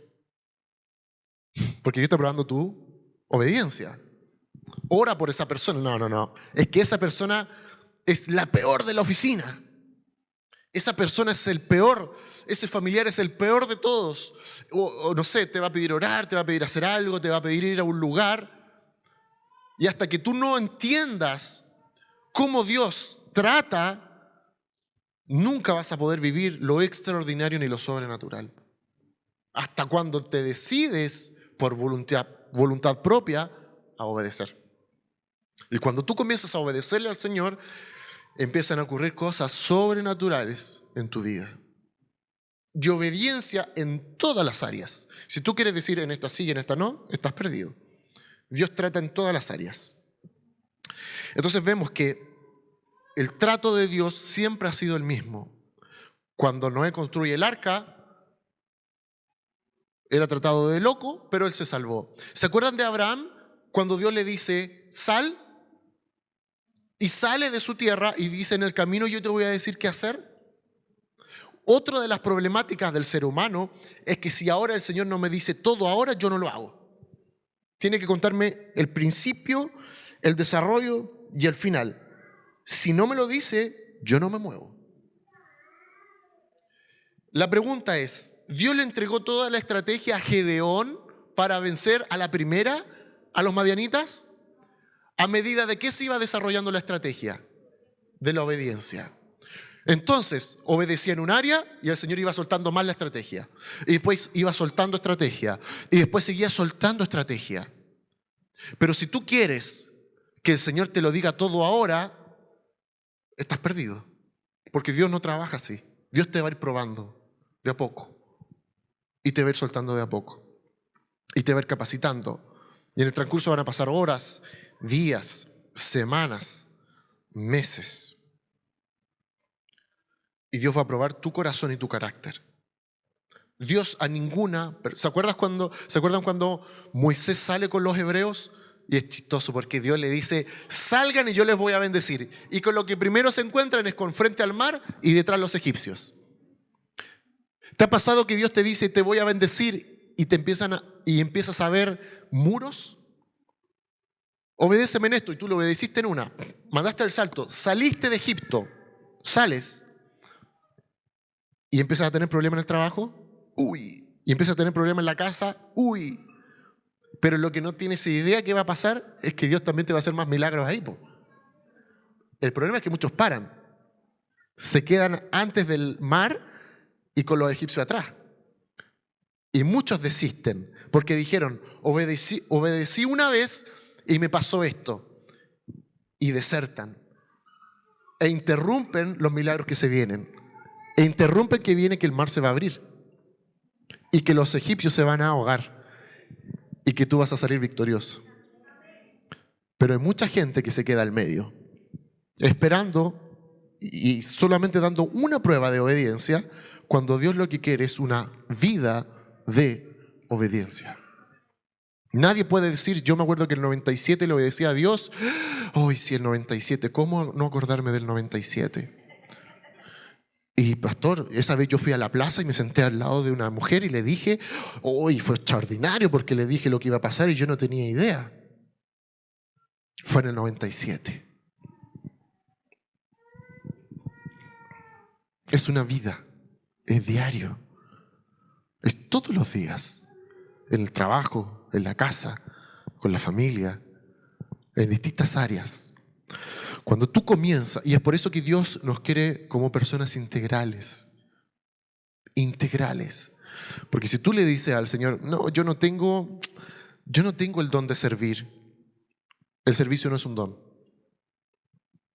Porque Dios está probando tu obediencia. Ora por esa persona. No. Es que esa persona es la peor de la oficina. esa persona es el peor, ese familiar es el peor de todos. O no sé, te va a pedir orar, te va a pedir hacer algo, te va a pedir ir a un lugar. Y hasta que tú no entiendas cómo Dios trata, nunca vas a poder vivir lo extraordinario ni lo sobrenatural. Hasta cuando te decides por voluntad propia a obedecer. Y cuando tú comienzas a obedecerle al Señor, empiezan a ocurrir cosas sobrenaturales en tu vida. Y obediencia en todas las áreas. Si tú quieres decir en esta sí y en esta no, estás perdido. Dios trata en todas las áreas. Entonces vemos que el trato de Dios siempre ha sido el mismo. Cuando Noé construye el arca, era tratado de loco, pero él se salvó. ¿Se acuerdan de Abraham cuando Dios le dice, sal? Y sale de su tierra y dice, en el camino yo te voy a decir qué hacer. Otra de las problemáticas del ser humano es que si ahora el Señor no me dice todo ahora, yo no lo hago. Tiene que contarme el principio, el desarrollo y el final. Si no me lo dice, yo no me muevo. La pregunta es, ¿Dios le entregó toda la estrategia a Gedeón para vencer a la primera, a los madianitas? ¿A medida de qué se iba desarrollando la estrategia? De la obediencia. Entonces, obedecía en un área y el Señor iba soltando más la estrategia. Y después iba soltando estrategia. Y después seguía soltando estrategia. Pero si tú quieres que el Señor te lo diga todo ahora, estás perdido. Porque Dios no trabaja así. Dios te va a ir probando de a poco. Y te va a ir soltando de a poco. Y te va a ir capacitando. Y en el transcurso van a pasar horas, días, semanas, meses. Y Dios va a probar tu corazón y tu carácter. Dios a ninguna... ¿Se acuerdan cuando Moisés sale con los hebreos? Y es chistoso porque Dios le dice, salgan y yo les voy a bendecir. Y con lo que primero se encuentran es con frente al mar y detrás los egipcios. ¿Te ha pasado que Dios te dice, te voy a bendecir y empiezas a ver muros? Obedéceme en esto y tú lo obedeciste en una. Mandaste el salto, saliste de Egipto, sales y empiezas a tener problemas en el trabajo. Uy. Y empiezas a tener problemas en la casa. Uy. Pero lo que no tienes idea que va a pasar es que Dios también te va a hacer más milagros ahí. El problema es que muchos paran. Se quedan antes del mar y con los egipcios atrás. Y muchos desisten porque dijeron, obedecí una vez y me pasó esto. Y desertan. E interrumpen los milagros que se vienen. E interrumpen que viene que el mar se va a abrir. Y que los egipcios se van a ahogar. Y que tú vas a salir victorioso. Pero hay mucha gente que se queda al medio, esperando y solamente dando una prueba de obediencia, cuando Dios lo que quiere es una vida de obediencia. Nadie puede decir, yo me acuerdo que el 97 le obedecía a Dios. Hoy sí, el 97, ¿cómo no acordarme del 97? Y pastor, esa vez yo fui a la plaza y me senté al lado de una mujer y le dije, hoy fue extraordinario porque le dije lo que iba a pasar y yo no tenía idea. Fue en el 97. Es una vida, es diario, es todos los días, en el trabajo, en la casa, con la familia, en distintas áreas. Cuando tú comienzas, y es por eso que Dios nos quiere como personas integrales, porque si tú le dices al Señor, no, yo no tengo el don de servir, el servicio no es un don,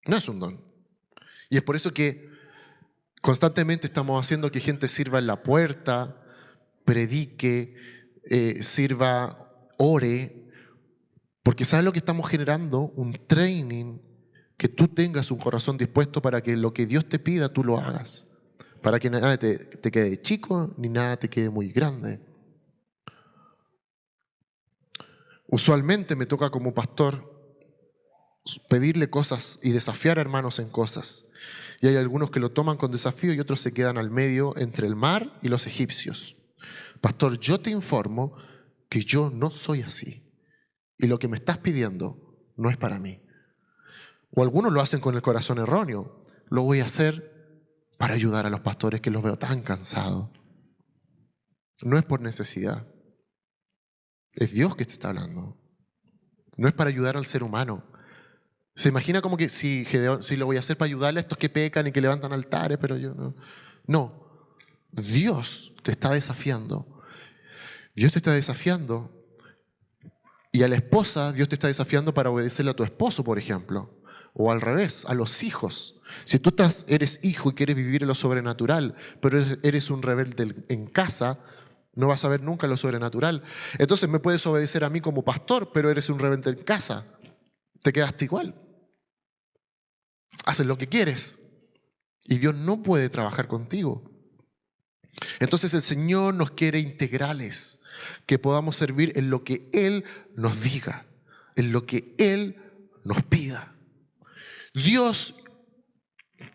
no es un don. Y es por eso que constantemente estamos haciendo que gente sirva en la puerta, predique, sirva, ore, porque ¿sabes lo que estamos generando? Un training, que tú tengas un corazón dispuesto para que lo que Dios te pida tú lo hagas, para que nada te quede chico ni nada te quede muy grande. Usualmente me toca como pastor pedirle cosas y desafiar a hermanos en cosas. Y hay algunos que lo toman con desafío y otros se quedan al medio entre el mar y los egipcios. Pastor, yo te informo que yo no soy así. Y lo que me estás pidiendo no es para mí. O algunos lo hacen con el corazón erróneo. Lo voy a hacer para ayudar a los pastores que los veo tan cansados. No es por necesidad. Es Dios que te está hablando. No es para ayudar al ser humano. Se imagina como que si lo voy a hacer para ayudarle a estos que pecan y que levantan altares, pero yo no. No. Dios te está desafiando. Dios te está desafiando. Y a la esposa, Dios te está desafiando para obedecerle a tu esposo, por ejemplo. O al revés, a los hijos. Si tú eres hijo y quieres vivir en lo sobrenatural, pero eres un rebelde en casa, no vas a ver nunca lo sobrenatural. Entonces me puedes obedecer a mí como pastor, pero eres un rebelde en casa. Te quedaste igual. Haces lo que quieres. Y Dios no puede trabajar contigo. Entonces el Señor nos quiere integrales, que podamos servir en lo que Él nos diga, en lo que Él nos pida. Dios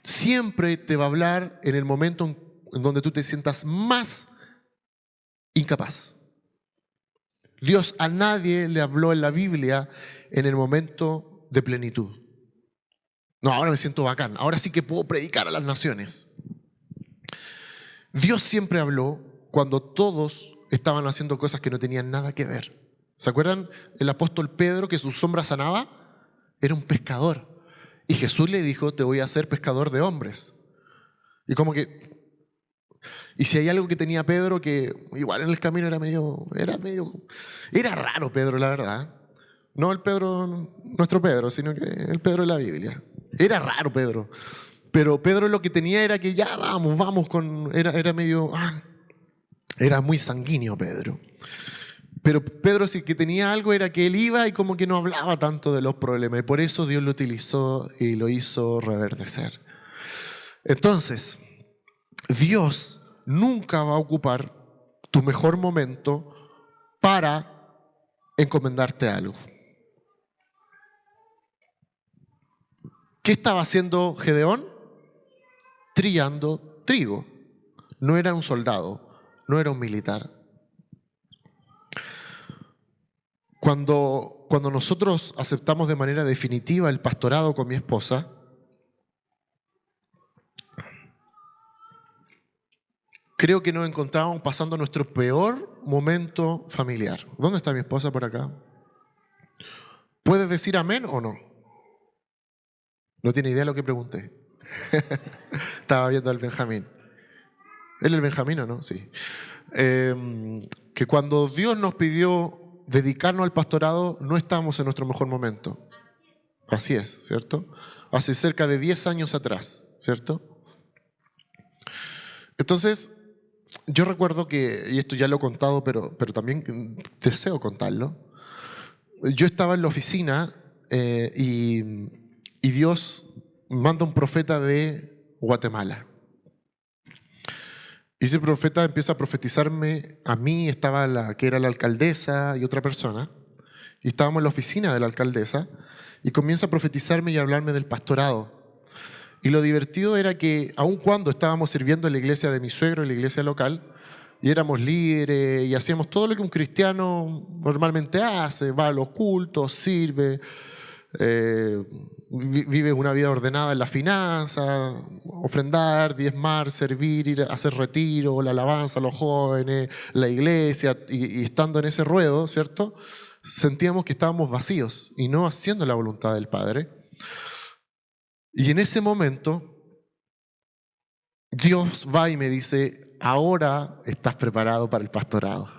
siempre te va a hablar en el momento en donde tú te sientas más incapaz. Dios a nadie le habló en la Biblia en el momento de plenitud. No, ahora me siento bacán, ahora sí que puedo predicar a las naciones. Dios siempre habló cuando todos estaban haciendo cosas que no tenían nada que ver. ¿Se acuerdan el apóstol Pedro que su sombra sanaba? Era un pescador. Y Jesús le dijo, te voy a hacer pescador de hombres. Y si hay algo que tenía Pedro, que igual en el camino era raro Pedro, la verdad. No el Pedro, nuestro Pedro, sino que el Pedro de la Biblia. Era raro Pedro. Pero Pedro lo que tenía era que ya vamos era muy sanguíneo Pedro. Pero Pedro sí que tenía algo, era que él iba y como que no hablaba tanto de los problemas. Y por eso Dios lo utilizó y lo hizo reverdecer. Entonces, Dios nunca va a ocupar tu mejor momento para encomendarte algo. ¿Qué estaba haciendo Gedeón? Trillando trigo. No era un soldado, no era un militar. Cuando nosotros aceptamos de manera definitiva el pastorado con mi esposa, creo que nos encontramos pasando nuestro peor momento familiar. ¿Dónde está mi esposa por acá? ¿Puedes decir amén o no? No tiene idea de lo que pregunté. Estaba viendo al Benjamín. ¿Él es el Benjamín o no? Sí. Que cuando Dios nos pidió dedicarnos al pastorado, no estábamos en nuestro mejor momento. Así es, ¿cierto? Hace cerca de 10 años atrás, ¿cierto? Entonces, yo recuerdo que, y esto ya lo he contado, pero también deseo contarlo. Yo estaba en la oficina y Dios manda un profeta de Guatemala. Y ese profeta empieza a profetizarme a mí, estaba que era la alcaldesa y otra persona, y estábamos en la oficina de la alcaldesa, y comienza a profetizarme y a hablarme del pastorado. Y lo divertido era que, aun cuando estábamos sirviendo en la iglesia de mi suegro, en la iglesia local, y éramos líderes y hacíamos todo lo que un cristiano normalmente hace, va a los cultos, sirve, vive una vida ordenada en la finanza, ofrendar, diezmar, servir, ir a hacer retiro, la alabanza a los jóvenes, la iglesia, y estando en ese ruedo, ¿cierto? Sentíamos que estábamos vacíos y no haciendo la voluntad del Padre. Y en ese momento, Dios va y me dice, ahora estás preparado para el pastorado.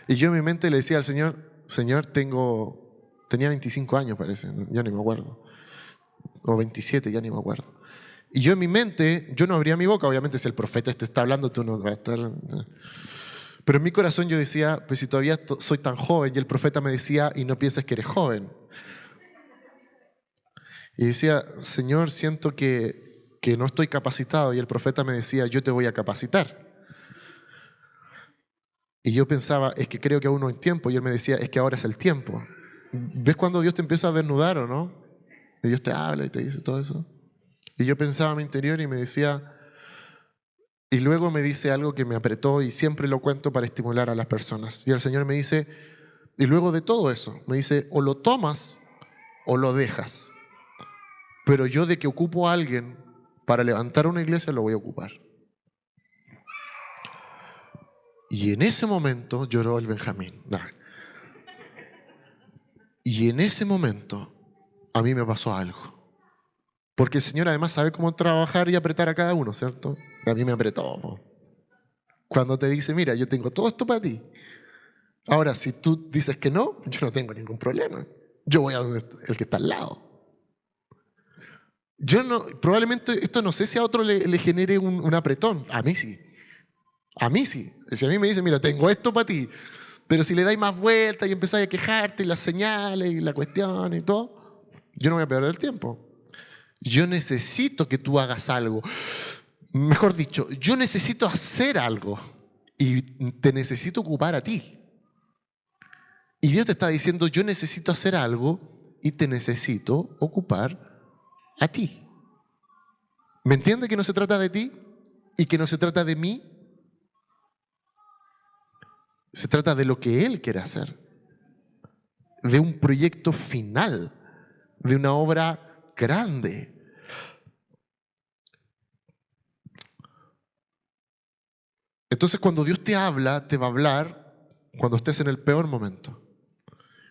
Y yo en mi mente le decía al Señor, tenía 25 años parece, ya ni me acuerdo, o 27, ya ni me acuerdo. Y yo en mi mente, yo no abría mi boca, obviamente si el profeta te está hablando, tú no vas a estar... Pero en mi corazón yo decía, pues si todavía soy tan joven, y el profeta me decía, y no pienses que eres joven. Y decía, Señor, siento que no estoy capacitado, y el profeta me decía, yo te voy a capacitar. Y yo pensaba, es que creo que aún no hay tiempo. Y él me decía, es que ahora es el tiempo. ¿Ves cuando Dios te empieza a desnudar o no? Y Dios te habla y te dice todo eso. Y yo pensaba en mi interior y me decía, y luego me dice algo que me apretó y siempre lo cuento para estimular a las personas. Y el Señor me dice, y luego de todo eso, me dice, o lo tomas o lo dejas. pero yo de que ocupo a alguien para levantar una iglesia lo voy a ocupar. Y en ese momento lloró el Benjamín. Nah. Y en ese momento a mí me pasó algo. Porque el Señor además sabe cómo trabajar y apretar a cada uno, ¿cierto? A mí me apretó. Po. Cuando te dice, mira, yo tengo todo esto para ti. Ahora, si tú dices que no, yo no tengo ningún problema. Yo voy a donde el que está al lado. Yo no, probablemente esto no sé si a otro le genere un apretón. A mí sí. A mí sí. Si a mí me dicen, mira, tengo esto para ti, pero si le dais más vueltas y empezáis a quejarte y las señales y la cuestión y todo, yo no voy a perder el tiempo. Yo necesito que tú hagas algo. Mejor dicho, yo necesito hacer algo y te necesito ocupar a ti. Y Dios te está diciendo, yo necesito hacer algo y te necesito ocupar a ti. ¿Me entiendes que no se trata de ti y que no se trata de mí? Se trata de lo que Él quiere hacer, de un proyecto final, de una obra grande. Entonces, cuando Dios te habla, te va a hablar cuando estés en el peor momento,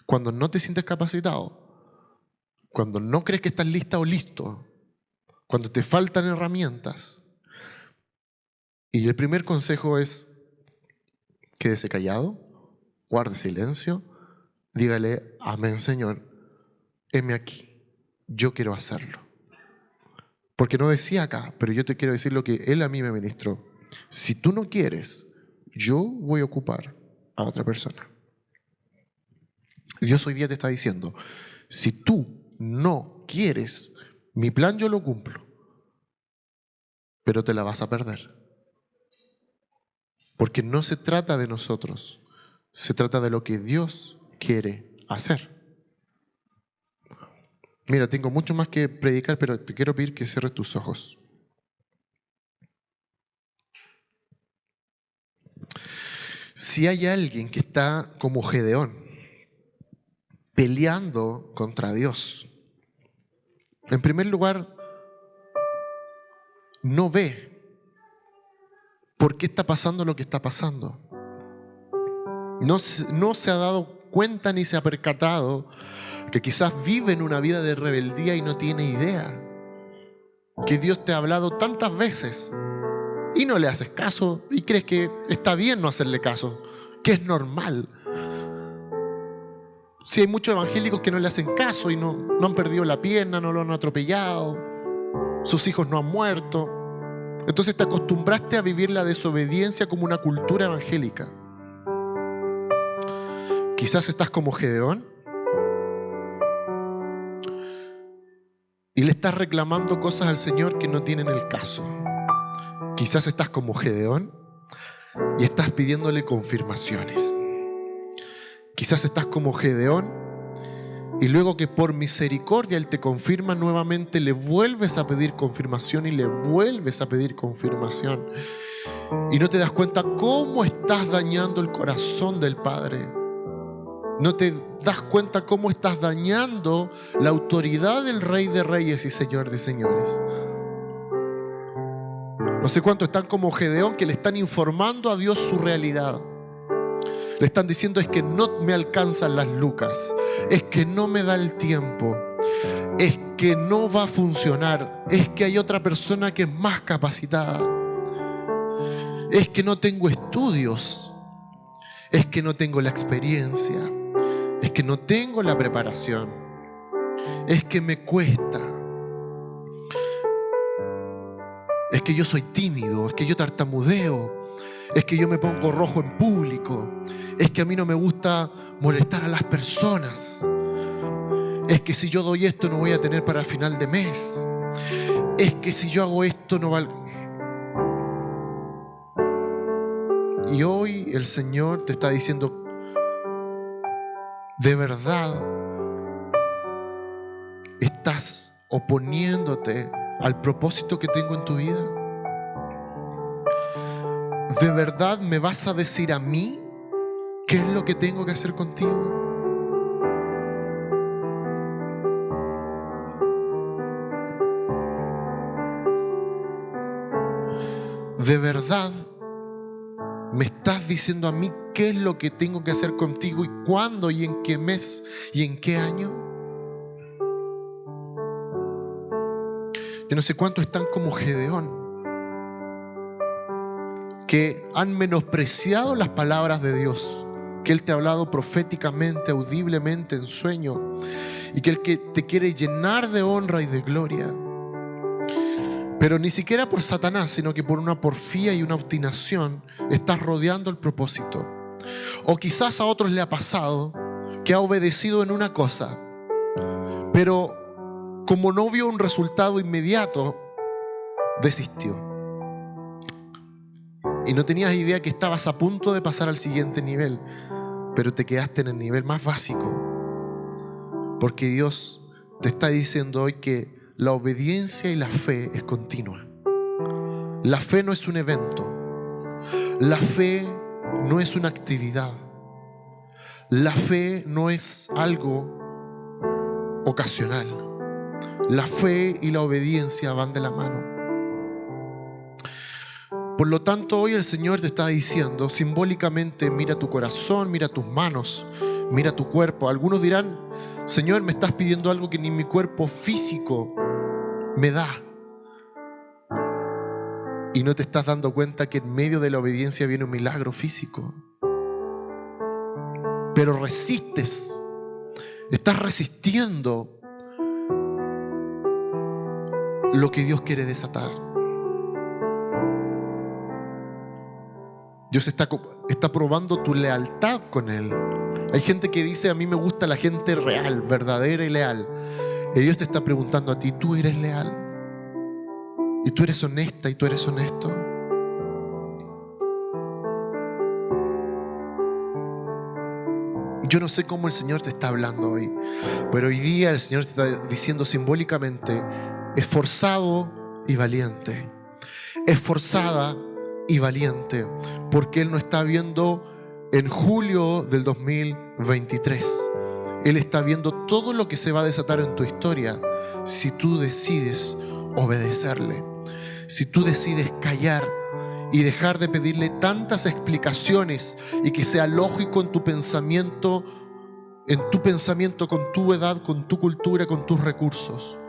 cuando no te sientes capacitado, cuando no crees que estás lista o listo, cuando te faltan herramientas. Y el primer consejo es: quédese callado, guarde silencio, dígale, amén, Señor, heme aquí, yo quiero hacerlo. Porque no decía acá, pero yo te quiero decir lo que Él a mí me ministró. Si tú no quieres, yo voy a ocupar a otra persona. Dios hoy día te está diciendo, si tú no quieres, mi plan yo lo cumplo, pero te la vas a perder. Porque no se trata de nosotros, se trata de lo que Dios quiere hacer. Mira, tengo mucho más que predicar, pero te quiero pedir que cierres tus ojos. Si hay alguien que está como Gedeón, peleando contra Dios, en primer lugar, no ve por qué está pasando lo que está pasando. No se ha dado cuenta ni se ha percatado que quizás vive en una vida de rebeldía y no tiene idea. Que Dios te ha hablado tantas veces y no le haces caso y crees que está bien no hacerle caso, que es normal. Si hay muchos evangélicos que no le hacen caso y no han perdido la pierna, no lo han atropellado, sus hijos no han muerto. Entonces te acostumbraste a vivir la desobediencia como una cultura evangélica. Quizás estás como Gedeón y le estás reclamando cosas al Señor que no tienen el caso. Quizás estás como Gedeón y estás pidiéndole confirmaciones. Quizás estás como Gedeón y luego que por misericordia Él te confirma nuevamente, le vuelves a pedir confirmación y le vuelves a pedir confirmación. Y no te das cuenta cómo estás dañando el corazón del Padre. No te das cuenta cómo estás dañando la autoridad del Rey de Reyes y Señor de Señores. No sé cuántos están como Gedeón, que le están informando a Dios su realidad. Le están diciendo, es que no me alcanzan las lucas, es que no me da el tiempo, es que no va a funcionar, es que hay otra persona que es más capacitada, es que no tengo estudios, es que no tengo la experiencia, es que no tengo la preparación, es que me cuesta, es que yo soy tímido, es que yo tartamudeo, es que yo me pongo rojo en público, es que a mí no me gusta molestar a las personas, es que si yo doy esto no voy a tener para final de mes, es que si yo hago esto no va. Y hoy el Señor te está diciendo, ¿de verdad estás oponiéndote al propósito que tengo en tu vida? ¿De verdad me vas a decir a mí qué es lo que tengo que hacer contigo? ¿de verdad me estás diciendo a mí qué es lo que tengo que hacer contigo y cuándo y en qué mes y en qué año? Yo no sé cuántos están como Gedeón, que han menospreciado las palabras de Dios, que Él te ha hablado proféticamente, audiblemente, en sueño, y que Él que te quiere llenar de honra y de gloria. Pero ni siquiera por Satanás, sino que por una porfía y una obstinación estás rodeando el propósito. O quizás a otros le ha pasado que ha obedecido en una cosa, pero como no vio un resultado inmediato, desistió. Y no tenías idea que estabas a punto de pasar al siguiente nivel, pero te quedaste en el nivel más básico. Porque Dios te está diciendo hoy que la obediencia y la fe es continua. La fe no es un evento. La fe no es una actividad. La fe no es algo ocasional. La fe y la obediencia van de la mano. Por lo tanto, hoy el Señor te está diciendo simbólicamente: mira tu corazón, mira tus manos, mira tu cuerpo. Algunos dirán: Señor, me estás pidiendo algo que ni mi cuerpo físico me da. Y no te estás dando cuenta que en medio de la obediencia viene un milagro físico. Pero resistes, estás resistiendo lo que Dios quiere desatar. Dios está probando tu lealtad con Él. Hay gente que dice: a mí me gusta la gente real, verdadera y leal. Y Dios te está preguntando a ti: ¿tú eres leal? ¿Y tú eres honesta y tú eres honesto? Yo no sé cómo el Señor te está hablando hoy, pero hoy día el Señor te está diciendo simbólicamente: esforzado y valiente. Esforzada y valiente, porque Él no está viendo en julio del 2023. Él está viendo todo lo que se va a desatar en tu historia si tú decides obedecerle, si tú decides callar y dejar de pedirle tantas explicaciones y que sea lógico en tu pensamiento, con tu edad, con tu cultura, con tus recursos.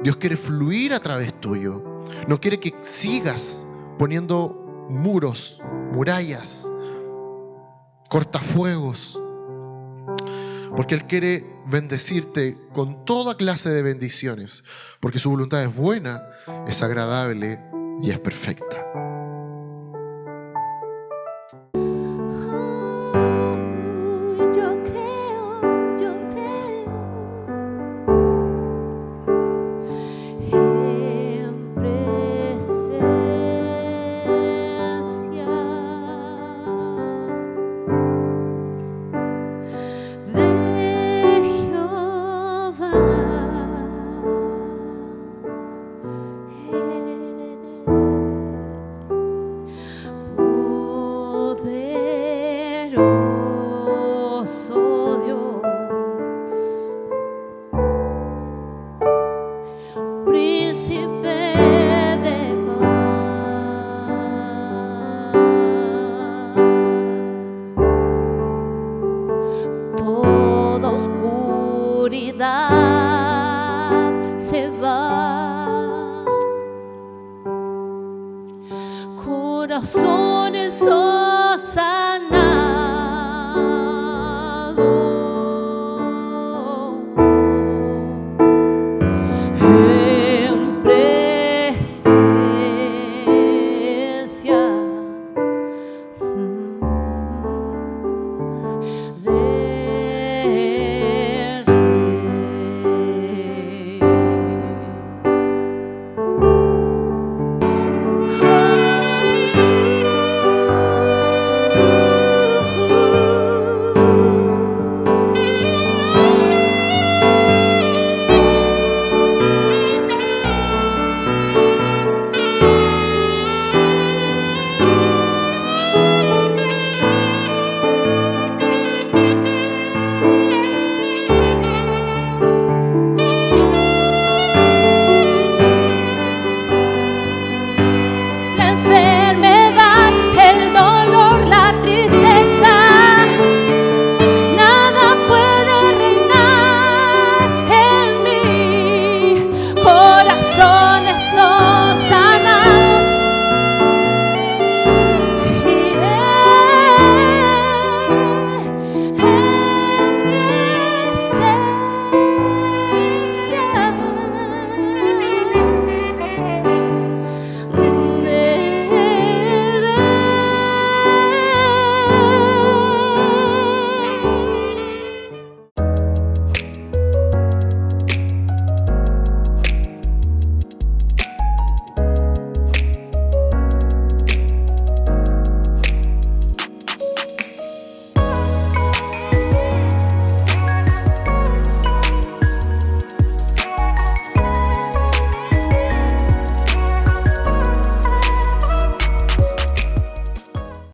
Dios quiere fluir a través tuyo. No quiere que sigas poniendo muros, murallas, cortafuegos, porque Él quiere bendecirte con toda clase de bendiciones, porque su voluntad es buena, es agradable y es perfecta. Toda oscuridad